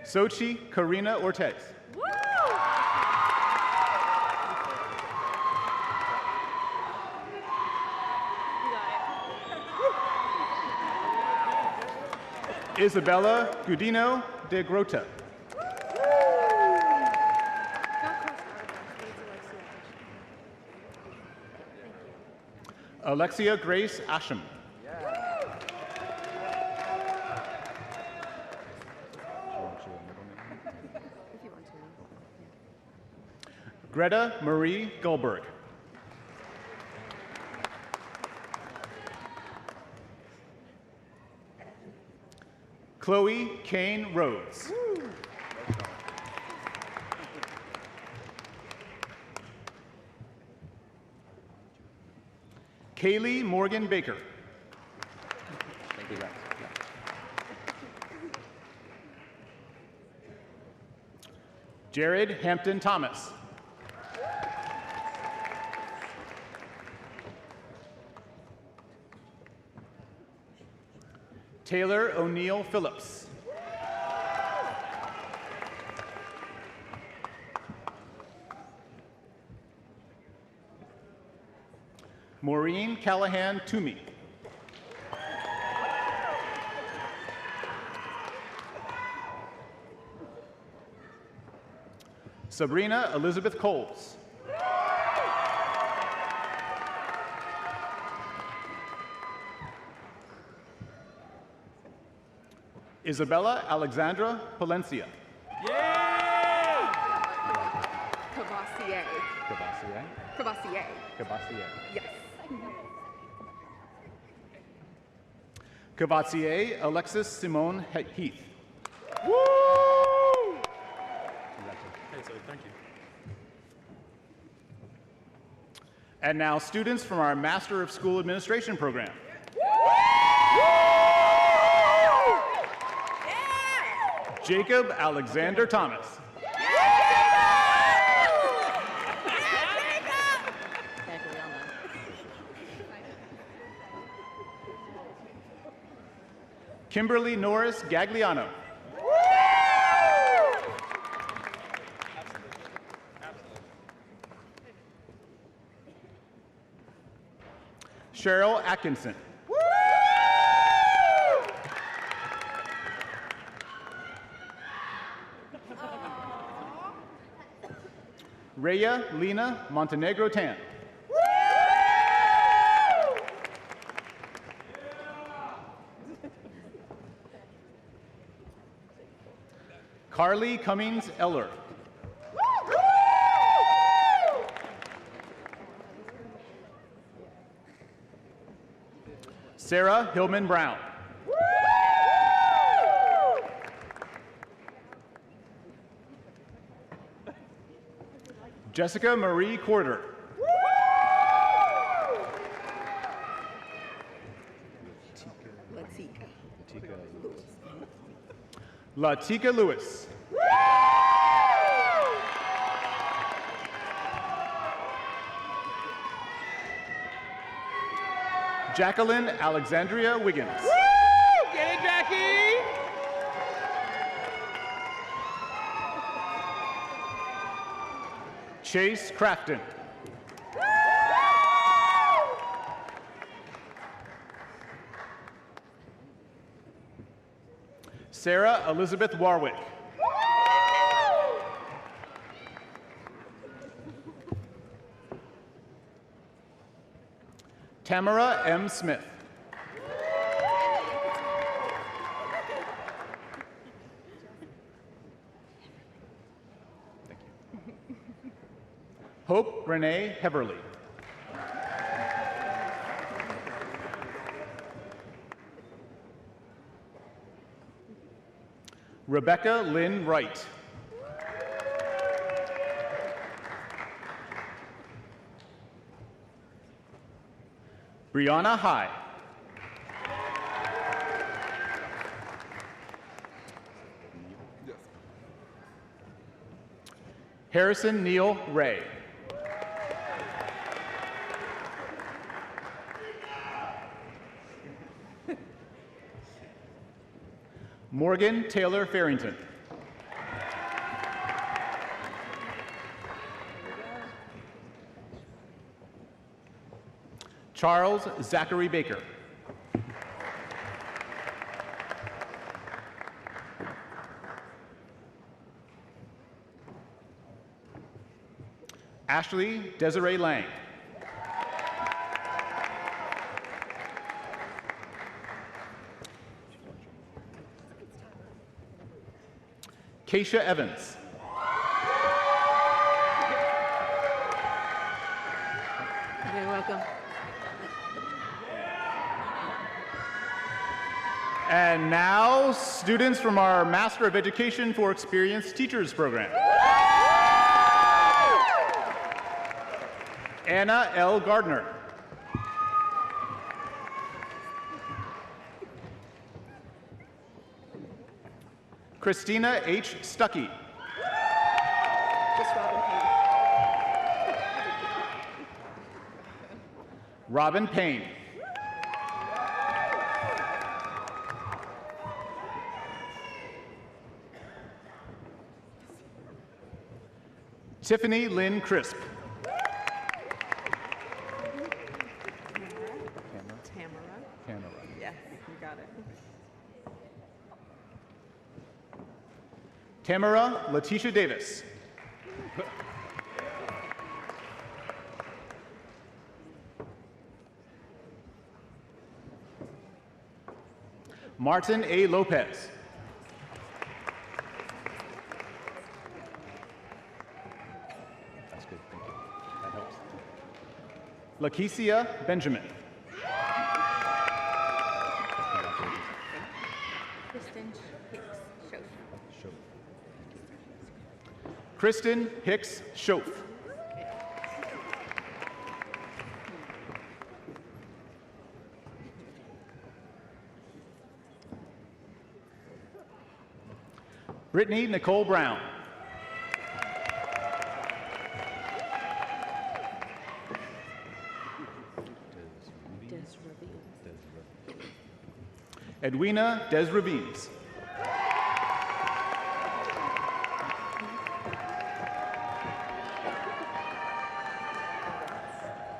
Sochi Karina Ortiz. Isabella Gudino de Grota. Alexia Grace Asham. Greta Marie Goldberg. Chloe Kane Rhodes. Kaylee Morgan Baker. Thank you, guys. Jared Hampton Thomas. Taylor O'Neill Phillips. Maureen Callahan Toomey. Sabrina Elizabeth Coles. Isabella Alexandra Palencia. Cavassier. Cavassier. Cavassier. Cavassier. Yes. Cavassier Alexis Simone Heath. Thank you. And now students from our Master of School Administration program. Jacob Alexander Thomas. Kimberly Norris Gagliano. Cheryl Atkinson. Rhea Lena Montenegro Tan. Carly Cummings Eller. Sarah Hillman Brown. Jessica Marie Corder. Latika Lewis. Jacqueline Alexandria Wiggins. Get it, Jackie! Chase Crafton. Sarah Elizabeth Warwick. Tamara M. Smith. Thank you. Hope Renee Heverly. Rebecca Lynn Wright. Brianna High. Harrison Neal Ray. Morgan Taylor Farrington. Charles Zachary Baker. Ashley Desiree Lang. Keisha Evans. You're welcome. And now, students from our Master of Education for Experienced Teachers program. Anna L. Gardner. Christina H. Stuckey. Just Robin Payne. Robin Payne. Tiffany Lynn Crisp. Tamara. Yes, you got it. Tamara Letitia Davis. Martin A. Lopez. That's good, thank you. That helps. Lakecia Benjamin. Kristen Hicks Schoaf. Brittany Nicole Brown. Edwina Desravines.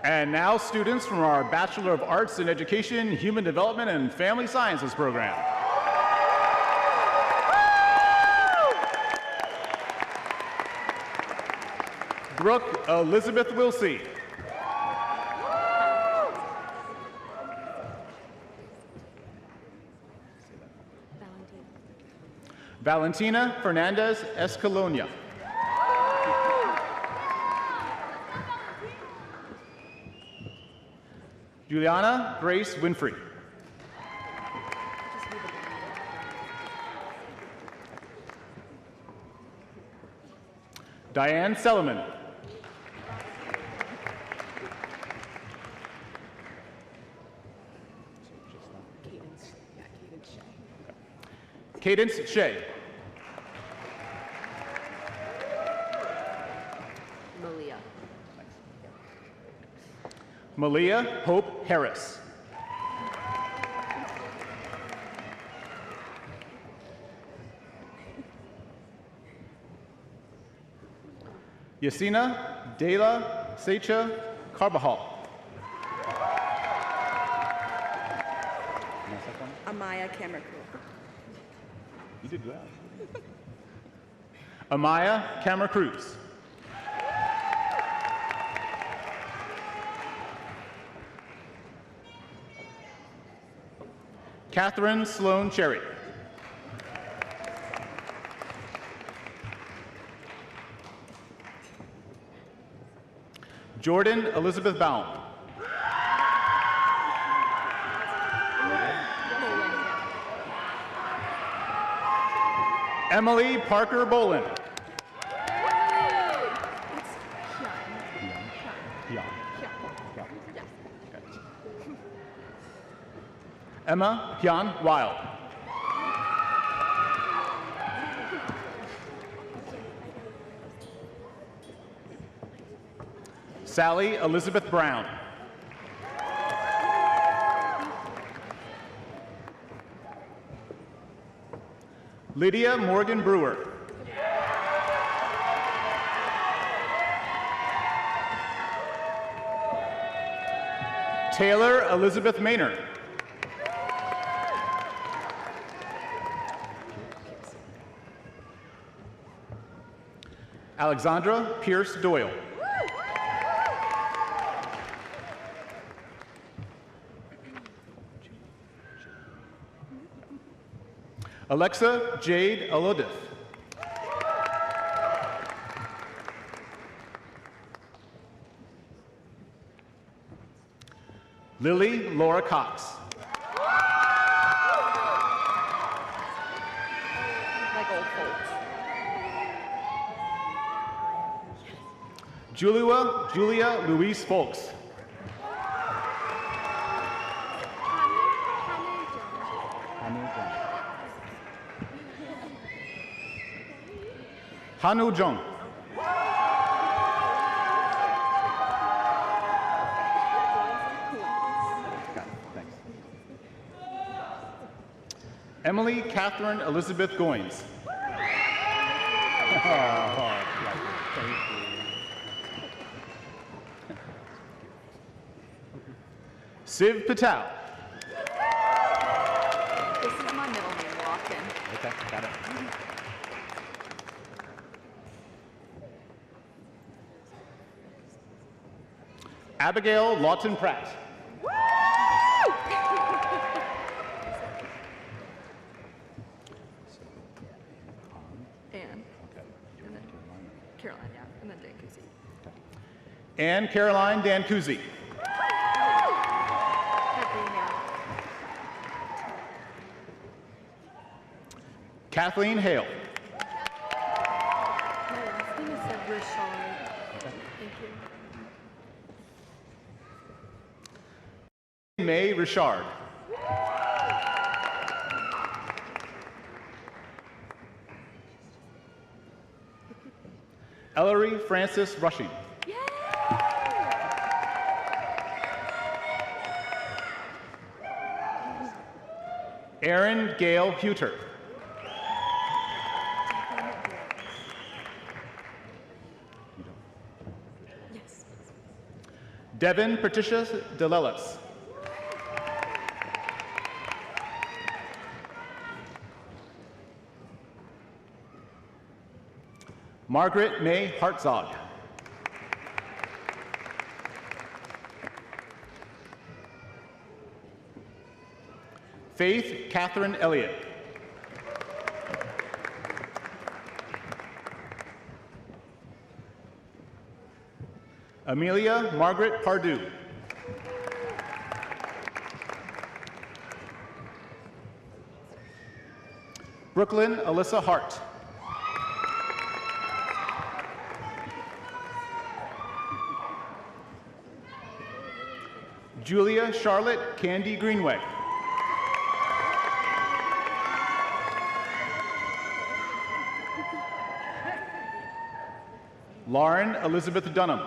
And now students from our Bachelor of Arts in Education, Human Development, and Family Sciences program. Brooke Elizabeth Wilsey. Valentina Fernandez Escalonia. Juliana Grace Winfrey. Diane Sellerman. Cadence Shea. Malia Hope Harris. Yasina De La Secha Carbajal. Amaya Cameron. You did well. Amaya Camera Cruz. Catherine Sloan Cherry. Jordan Elizabeth Baum. Emily Parker Bolin. Emma Hyun Wild. Sally Elizabeth Brown. Lydia Morgan Brewer. Taylor Elizabeth Maynard. Alexandra Pierce Doyle. Alexa Jade Alodith. Lily Laura Cox. Like old folks. Julia Louise Folks. Hanu Jung. Emily Catherine Elizabeth Goins. Siv Patel. This is my middle name, Lawton. Okay, got it. Abigail Lawton Pratt. And then Caroline, yeah, and then Dan Kuzi. Anne Caroline Dancuzzi. Kathleen Hale. My last name is Richard. Thank you. May Richard. Ellery Francis Rushing. Erin Gail Huter. Yes. Devin Patricia DeLellis. Margaret May Hartzog. Faith Catherine Elliott. Amelia Margaret Pardue. Brooklyn Alyssa Hart. Julia Charlotte Candy Greenway. Lauren Elizabeth Dunham.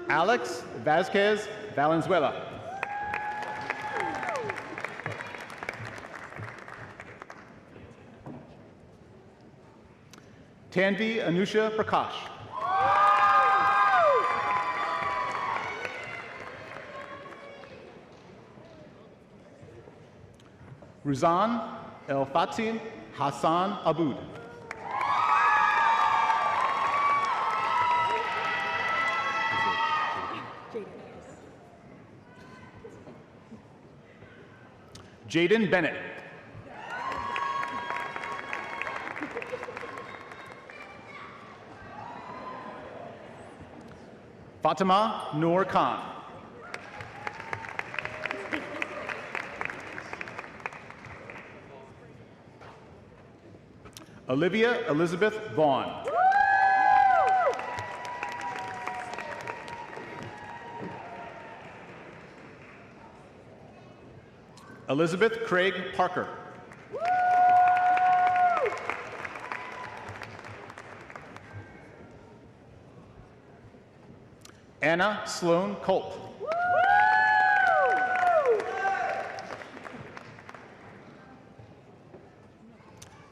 Alex Vasquez Valenzuela. Tanvi Anusha Prakash. Ruzan El Fatih Hassan Aboud. Jaden Bennett. Fatima Noor Khan. Olivia Elizabeth Vaughn. Elizabeth Craig Parker. Anna Sloan Colt.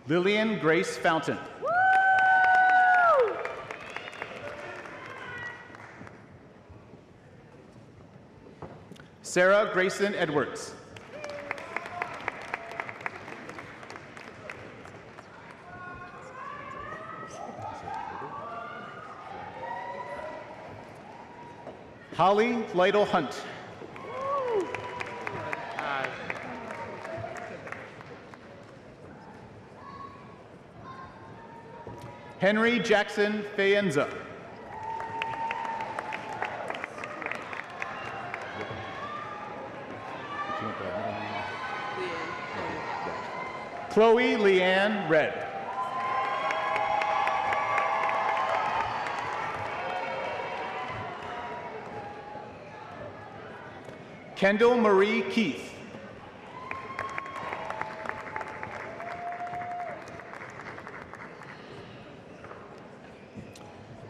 Lillian Grace Fountain. Sarah Grayson Edwards. Holly Lytle Hunt. Henry Jackson Fayenza. Chloe Leanne Red. Kendall Marie Keith.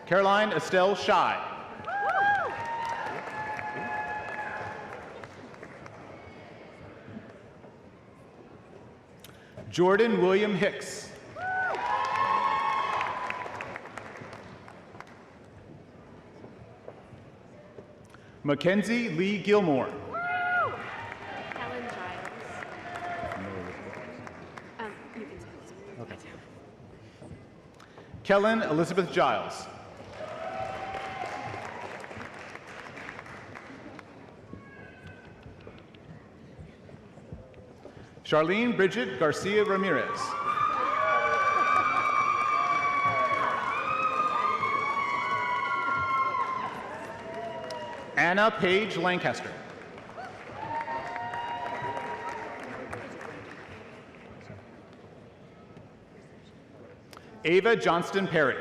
Caroline Estelle Shy. Jordan William Hicks. Mackenzie Lee Gilmore. Helen Giles. You can say okay. Kellen Elizabeth Giles. Charlene Bridget Garcia Ramirez. Anna Paige Lancaster. Ava Johnston Perry.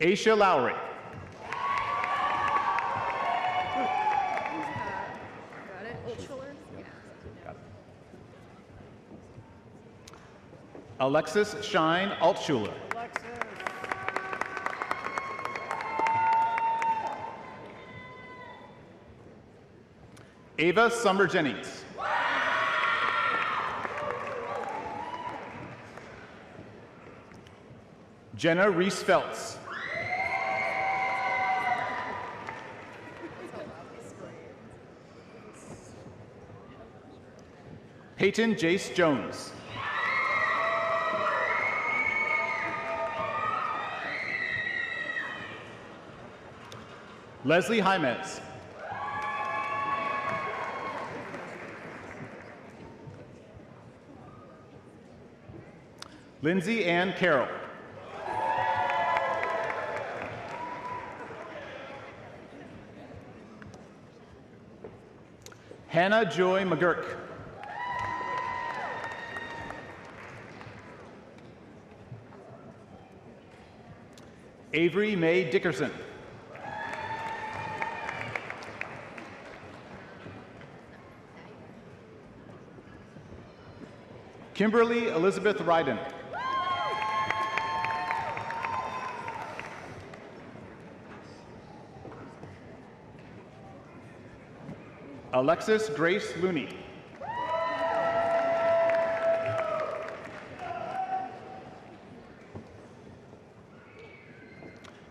Aisha Lowry. Alexis Shine Altschuler. Ava Summer Jennings. Jenna Reese Feltz. Peyton Jace Jones. Leslie Jaimes. Lindsay Ann Carroll. Hannah Joy McGurk. Avery Mae Dickerson. Kimberly Elizabeth Ryden. Alexis Grace Looney.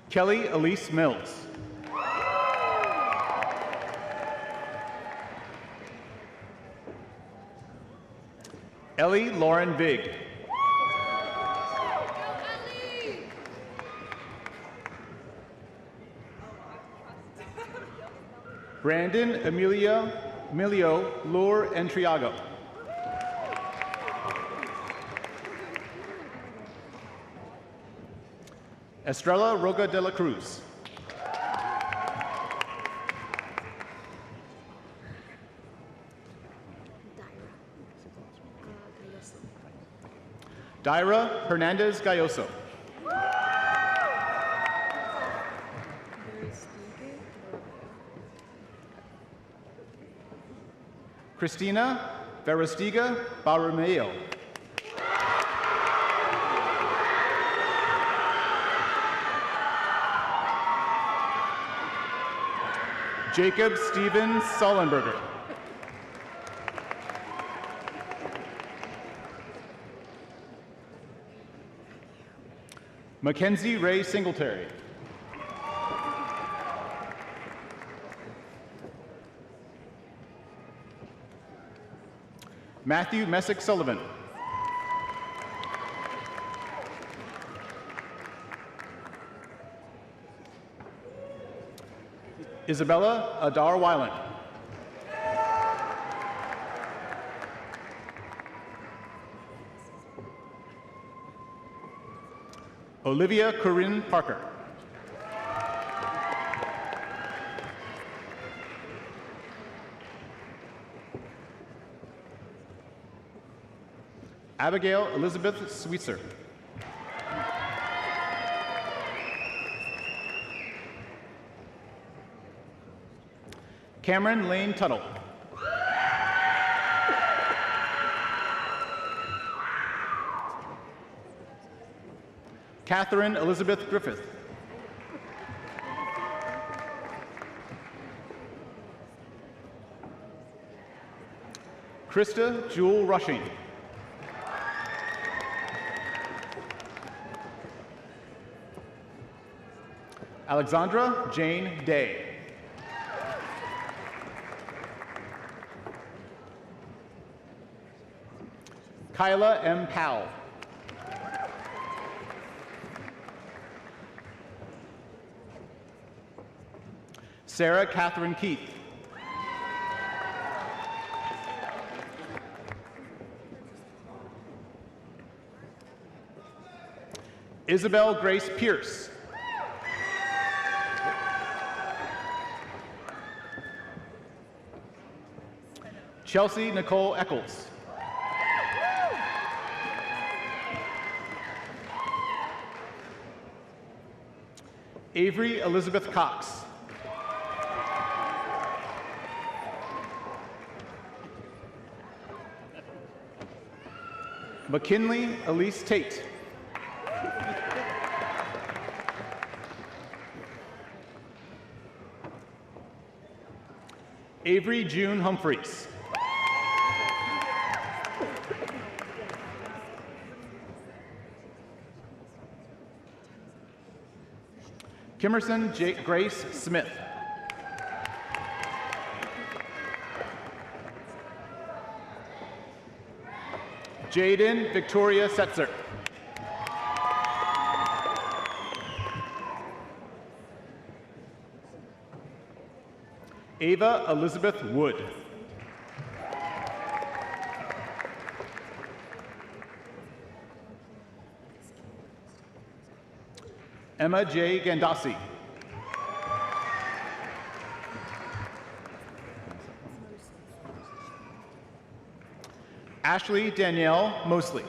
Kelly Elise Mills. Ellie Lauren Vig. Brandon Emilio Lore Entriago. Estrella Roca de la Cruz. Daira Hernandez Galloso. Cristina Verastiga Barromeo. Jacob Steven Sullenberger. Mackenzie Ray Singletary. Matthew Messick Sullivan. Isabella Adar Weiland. Olivia Corinne Parker. Abigail Elizabeth Sweetser. Cameron Lane Tuttle. Catherine Elizabeth Griffith. Krista Jewel Rushing. Alexandra Jane Day. Kyla M. Powell. Sarah Catherine Keith. Isabel Grace Pierce. Chelsea Nicole Eccles. Avery Elizabeth Cox. McKinley Elise Tate. Avery June Humphreys. Kimerson Grace Smith. Jaden Victoria Setzer. Ava Elizabeth Wood. Emma J. Gandasi. Ashley Danielle Mosley.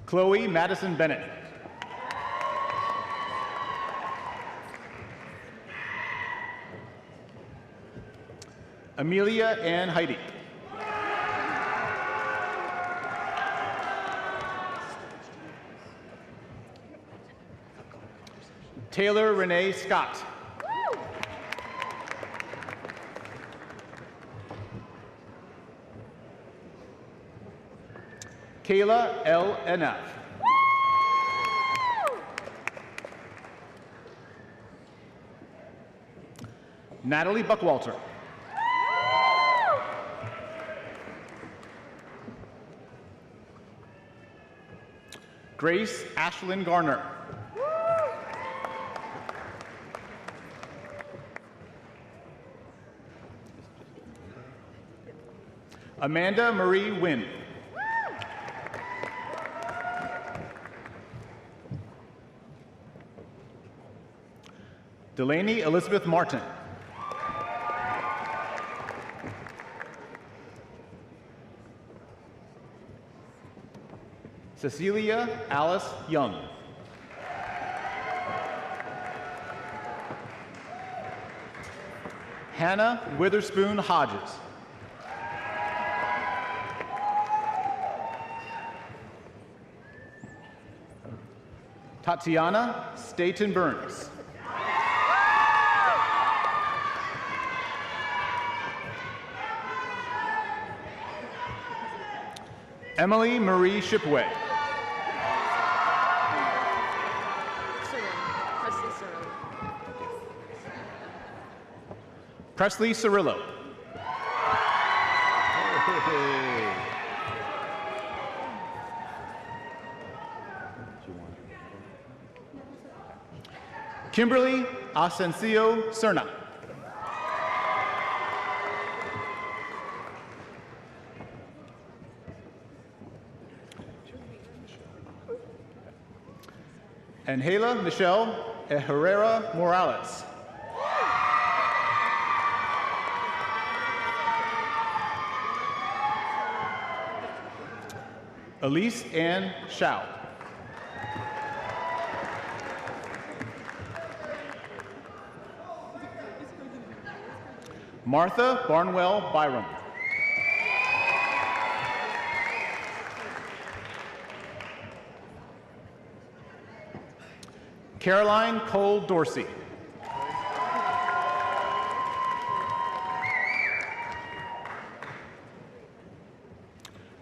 Chloe Madison Bennett. Amelia Ann Heidi. Taylor Renee Scott. Kayla L. Enaf. Natalie Buckwalter. Grace Ashlyn Garner. Amanda Marie Wynn. Delaney Elizabeth Martin. Cecilia Alice Young. Hannah Witherspoon Hodges. Tatiana Staten Burns. Emily Marie Shipway. Presley Cirillo. Kimberly Asensio Cerna. Angela Michelle Herrera Morales. Elise Ann Shao. Martha Barnwell Byram. Caroline Cole Dorsey.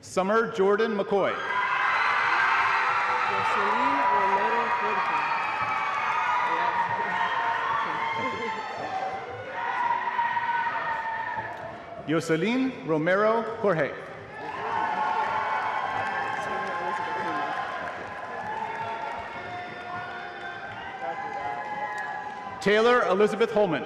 Summer Jordan McCoy. Yoselin Romero Jorge. Taylor Elizabeth Holman.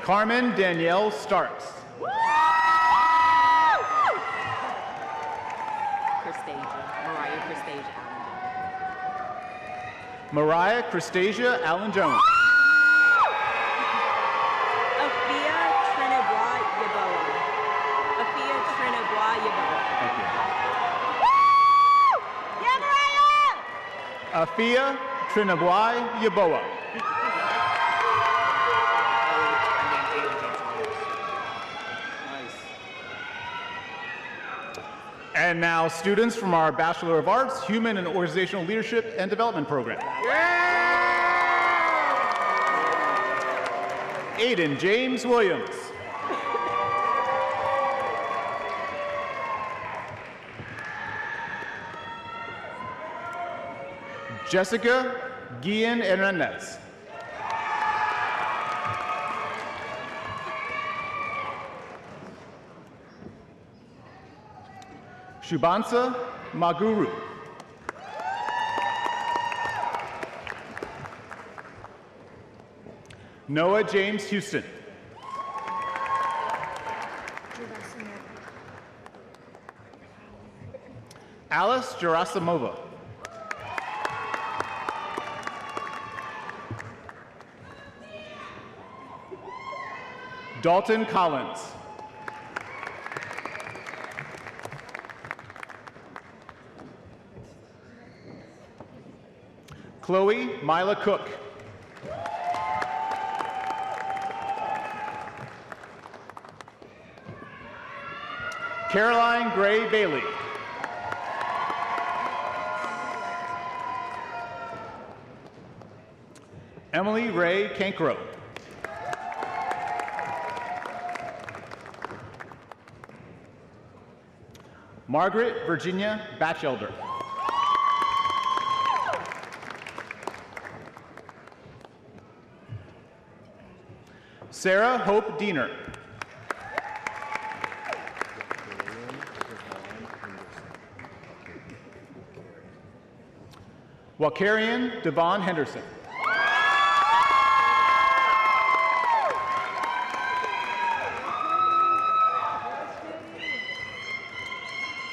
Carmen Danielle Starks. Mariah Christasia Allen Jones. Afia Trinabois Yaboa. Afia Trinabois Yaboa. Thank you. Afia Trinabois Yaboa. And now students from our Bachelor of Arts, Human and Organizational Leadership and Development program. Aiden James Williams. Jessica Guillen Hernandez. Shubansa Maguru. Noah James Houston. Alice Gerasimova. Dalton Collins. Chloe Mila Cook. Caroline Gray Bailey. Emily Ray Cankro. Margaret Virginia Batchelder. Sarah Hope Diener. Wakarian Devon Henderson.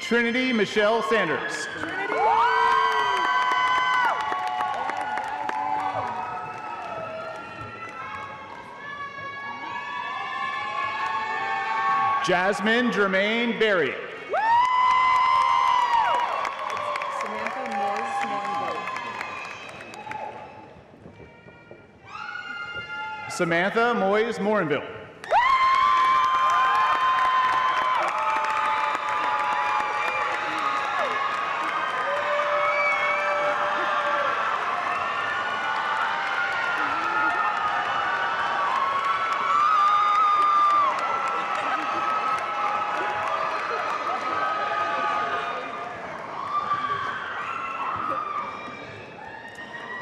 Trinity Michelle Sanders. Jasmine Jermaine Berry. Samantha Moyes Morinville.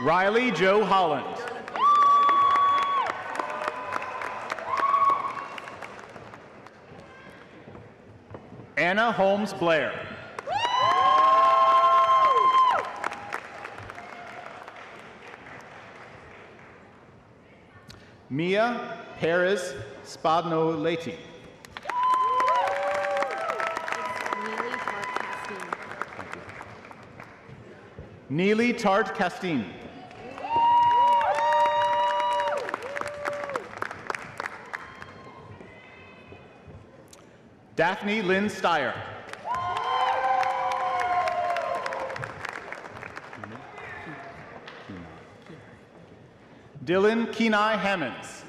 Riley Joe Holland. Anna Holmes Blair. Mia Perez Spadno-Leti. Neely Tart Castine. Daphne Lynn Steyer. Dylan Kenai Hammonds.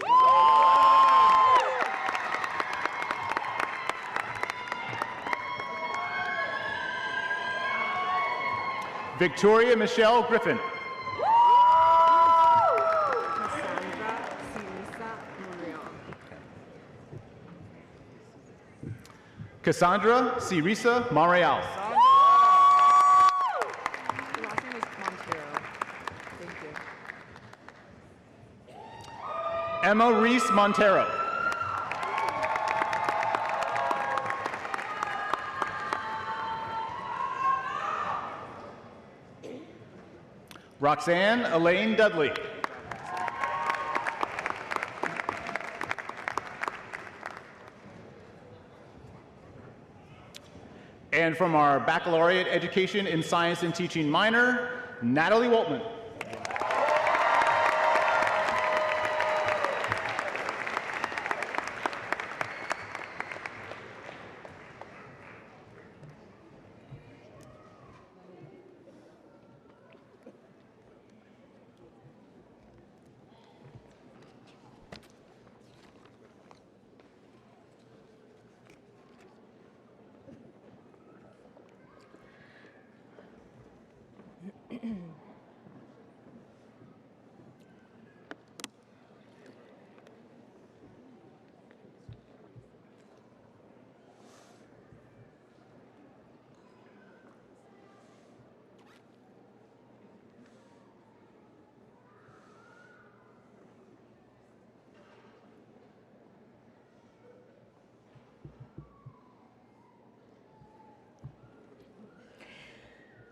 Victoria Michelle Griffin. Cassandra Cirisa Marial. Emma Reese Montero. Roxanne Elaine Dudley. And from our baccalaureate education in science and teaching minor, Natalie Waltman.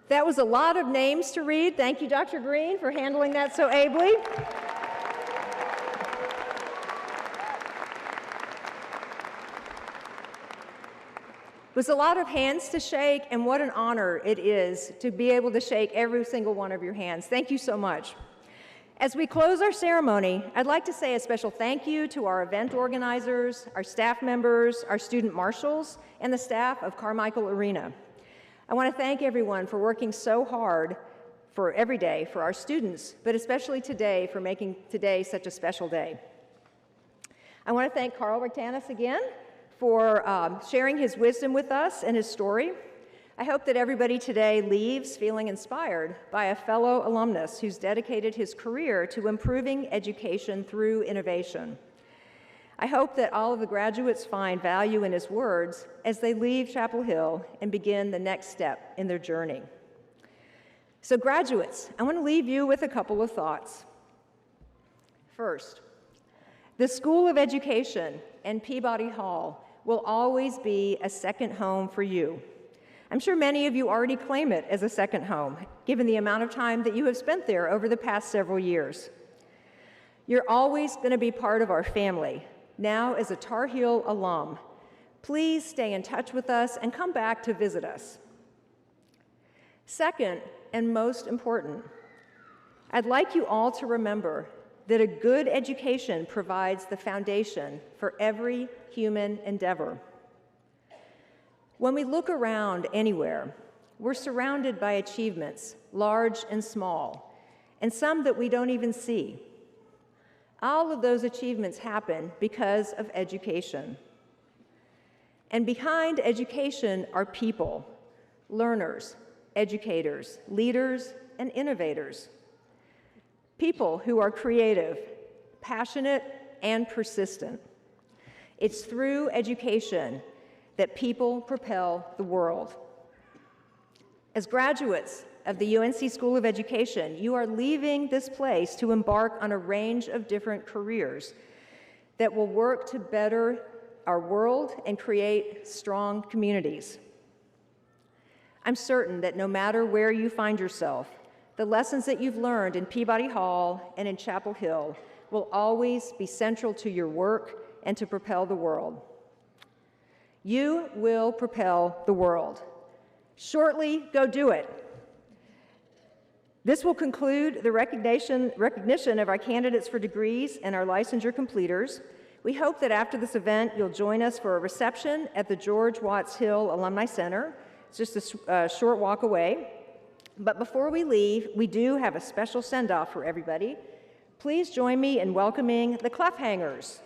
That was a lot of names to read. Thank you, Dr. Green, for handling that so ably. It was a lot of hands to shake, and what an honor it is to be able to shake every single one of your hands. Thank you so much. As we close our ceremony, I'd like to say a special thank you to our event organizers, our staff members, our student marshals, and the staff of Carmichael Arena. I want to thank everyone for working so hard for every day for our students, but especially today for making today such a special day. I want to thank Carl Rectanis again for sharing his wisdom with us and his story. I hope that everybody today leaves feeling inspired by a fellow alumnus who's dedicated his career to improving education through innovation. I hope that all of the graduates find value in his words as they leave Chapel Hill and begin the next step in their journey. So graduates, I want to leave you with a couple of thoughts. First, The School of Education and Peabody Hall will always be a second home for you. I'm sure many of you already claim it as a second home, given the amount of time that you have spent there over the past several years. You're always going to be part of our family. Now, as a Tar Heel alum, please stay in touch with us and come back to visit us. Second, and most important, I'd like you all to remember that a good education provides the foundation for every human endeavor. When we look around anywhere, we're surrounded by achievements, large and small, and some that we don't even see. All of those achievements happen because of education. And behind education are people, learners, educators, leaders, and innovators. People who are creative, passionate, and persistent. It's through education that people propel the world. As graduates of the UNC School of Education, you are leaving this place to embark on a range of different careers that will work to better our world and create strong communities. I'm certain that no matter where you find yourself, the lessons that you've learned in Peabody Hall and in Chapel Hill will always be central to your work and to propel the world. You will propel the world. Shortly, go do it. This will conclude the recognition of our candidates for degrees and our licensure completers. We hope that after this event, you'll join us for a reception at the George Watts Hill Alumni Center. It's just a short walk away. But before we leave, we do have a special send-off for everybody. Please join me in welcoming the Clefhangers.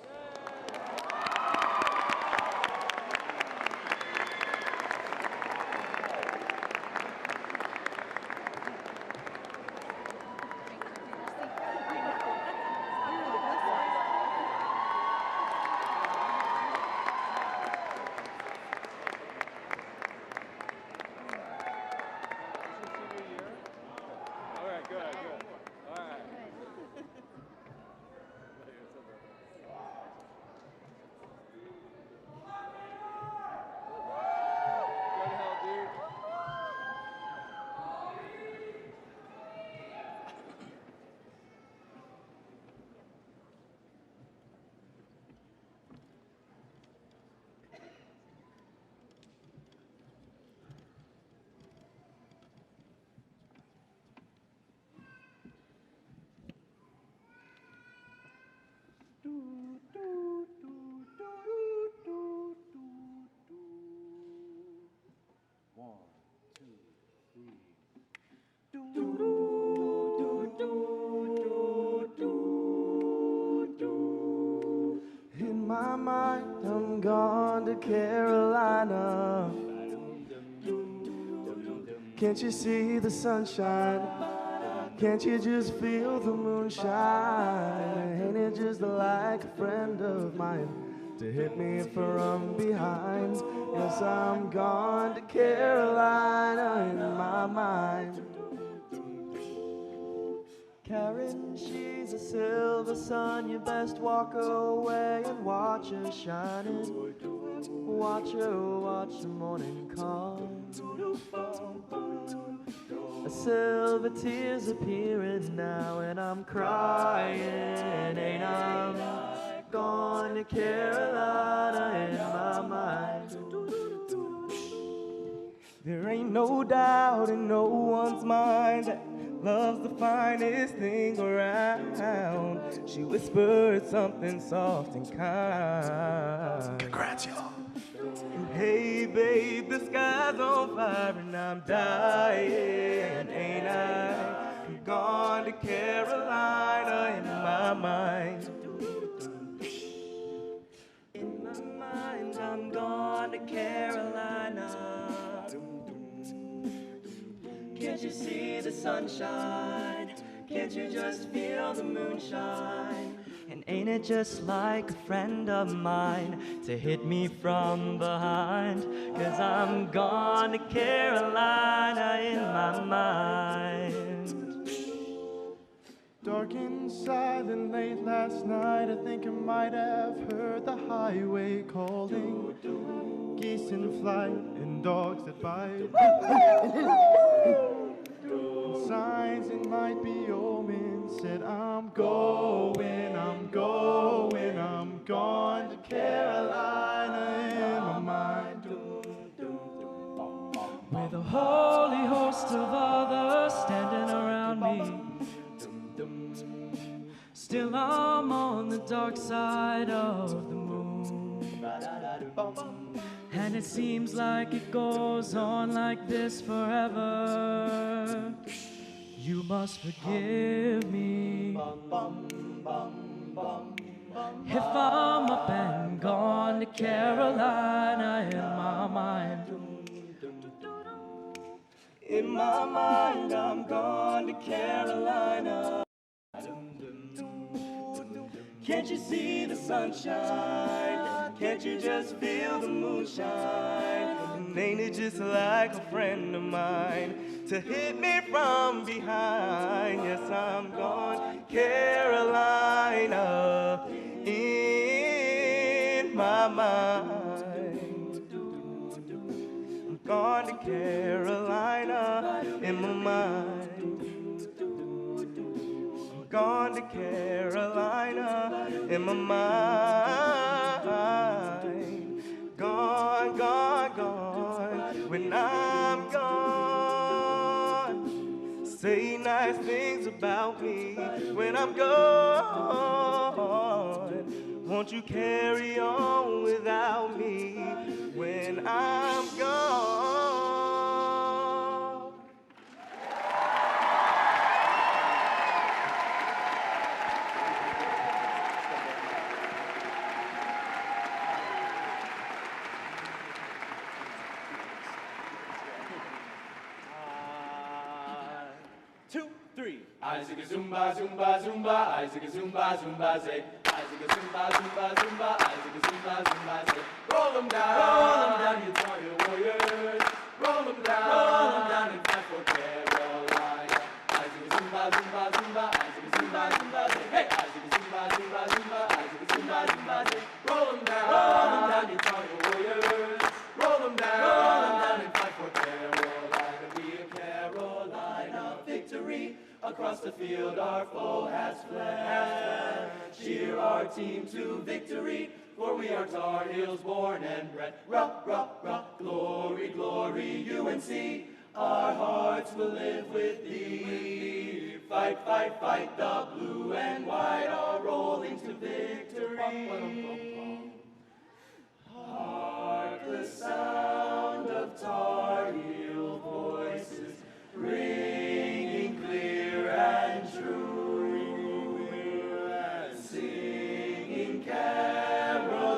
In my mind, I'm gone to Carolina. Can't you see the sunshine? Can't you just feel the moonshine? Ain't it just like a friend of mine to hit me from behind? Yes, I'm gone to Carolina in my mind. Karen, she's a silver sun. You best walk away and watch her shining. Watch her watch the morning come. A silver tears appearing now, and I'm crying. Ain't I gone to Carolina in my mind? There ain't no doubt in no one's mind that love's the finest thing around. She whispered something soft and kind. Congrats, y'all. Hey babe, the sky's on fire and I'm dying. Ain't I gone to Carolina in my mind? In my mind, I'm gone to Carolina. Can't you see the sunshine? Can't you just feel the moonshine? And ain't it just like a friend of mine to hit me from behind? 'Cause I'm gone to Carolina in my mind. Tar dark inside, and late last night I think I might have heard the highway calling. Geese in flight and dogs that bite. And signs it might be omens said I'm going, I'm going, I'm gone to Carolina in my mind. With a holy host of others standing around me, still I'm on the dark side of the moon. And it seems like it goes on like this forever. You must forgive me if I'm up and gone to Carolina in my mind. In my mind, I'm gone to Carolina. Can't you see the sunshine? Can't you just feel the moonshine? And ain't it just like a friend of mine to hit me from behind? Yes, I'm gone, Carolina, in my mind. I'm gone to Carolina in my mind. I'm gone to Carolina in my mind. Gone, gone, gone. When I'm gone, say nice things about me. When I'm gone, won't you carry on without me? When I'm gone. Isaac a Zumba, Zumba, Zumba, Isaac a Zumba, Zumba, say. Isaac a Zumba, Zumba, Zumba, Isaac a Zumba, Zumba, say. Roll them down, you warrior warriors. Roll them down and fight for Carolina. Isaac a Zumba, Zumba, Zumba, Isaac a Zumba, Zumba, say. Hey, Isaac a Zumba, Zumba, Zumba, Isaac a Zumba, Zumba, say. Roll them down, you warrior warriors. Roll them down and fight for Carolina. Be a Carolina victory. Across the field our foe has fled. Cheer our team to victory, for we are Tar Heels born and bred. Rock, rock, rock, glory, glory, UNC. Our hearts will live with thee. Fight, fight, fight, the blue and white are rolling to victory. Hark the sound of Tar Heel voices ringing clear and true, singing Carolina's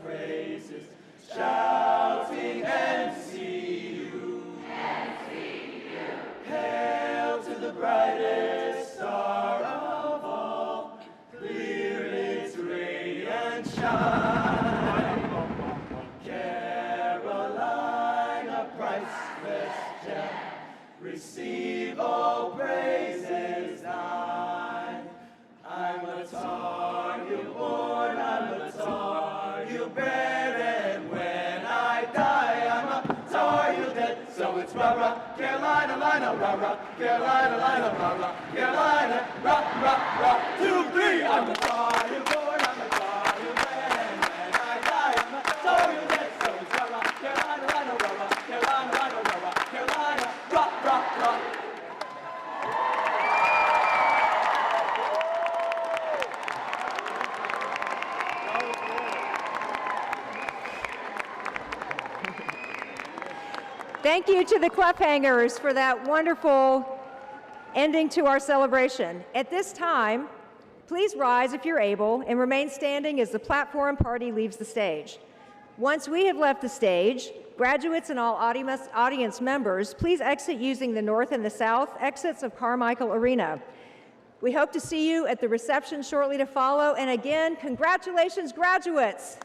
praises, shouting NCU, hail to the brightest star of all, clear its radiant shine. Carolina, priceless gem, receive all praises thine. I'm a Tar Heel born, I'm a Tar Heel bred, and when I die, I'm a Tar Heel dead. So it's rah-rah, Carolina, lina, rah-rah, Carolina, lina, rah-rah, Carolina, rah-rah, 2, 3. I'm a Tar Heel born, I'm a Tar Heel bred, and when I die, I'm a Tar Heel dead. So it's rah-rah, Carolina, lina, rah-rah, Carolina, lina, rah-rah, Carolina, rah-rah. Thank you to the Clefhangers for that wonderful ending to our celebration. At this time, please rise if you're able and remain standing as the platform party leaves the stage. Once we have left the stage, graduates and all audience members, please exit using the north and the south exits of Carmichael Arena. We hope to see you at the reception shortly to follow. And again, congratulations, graduates.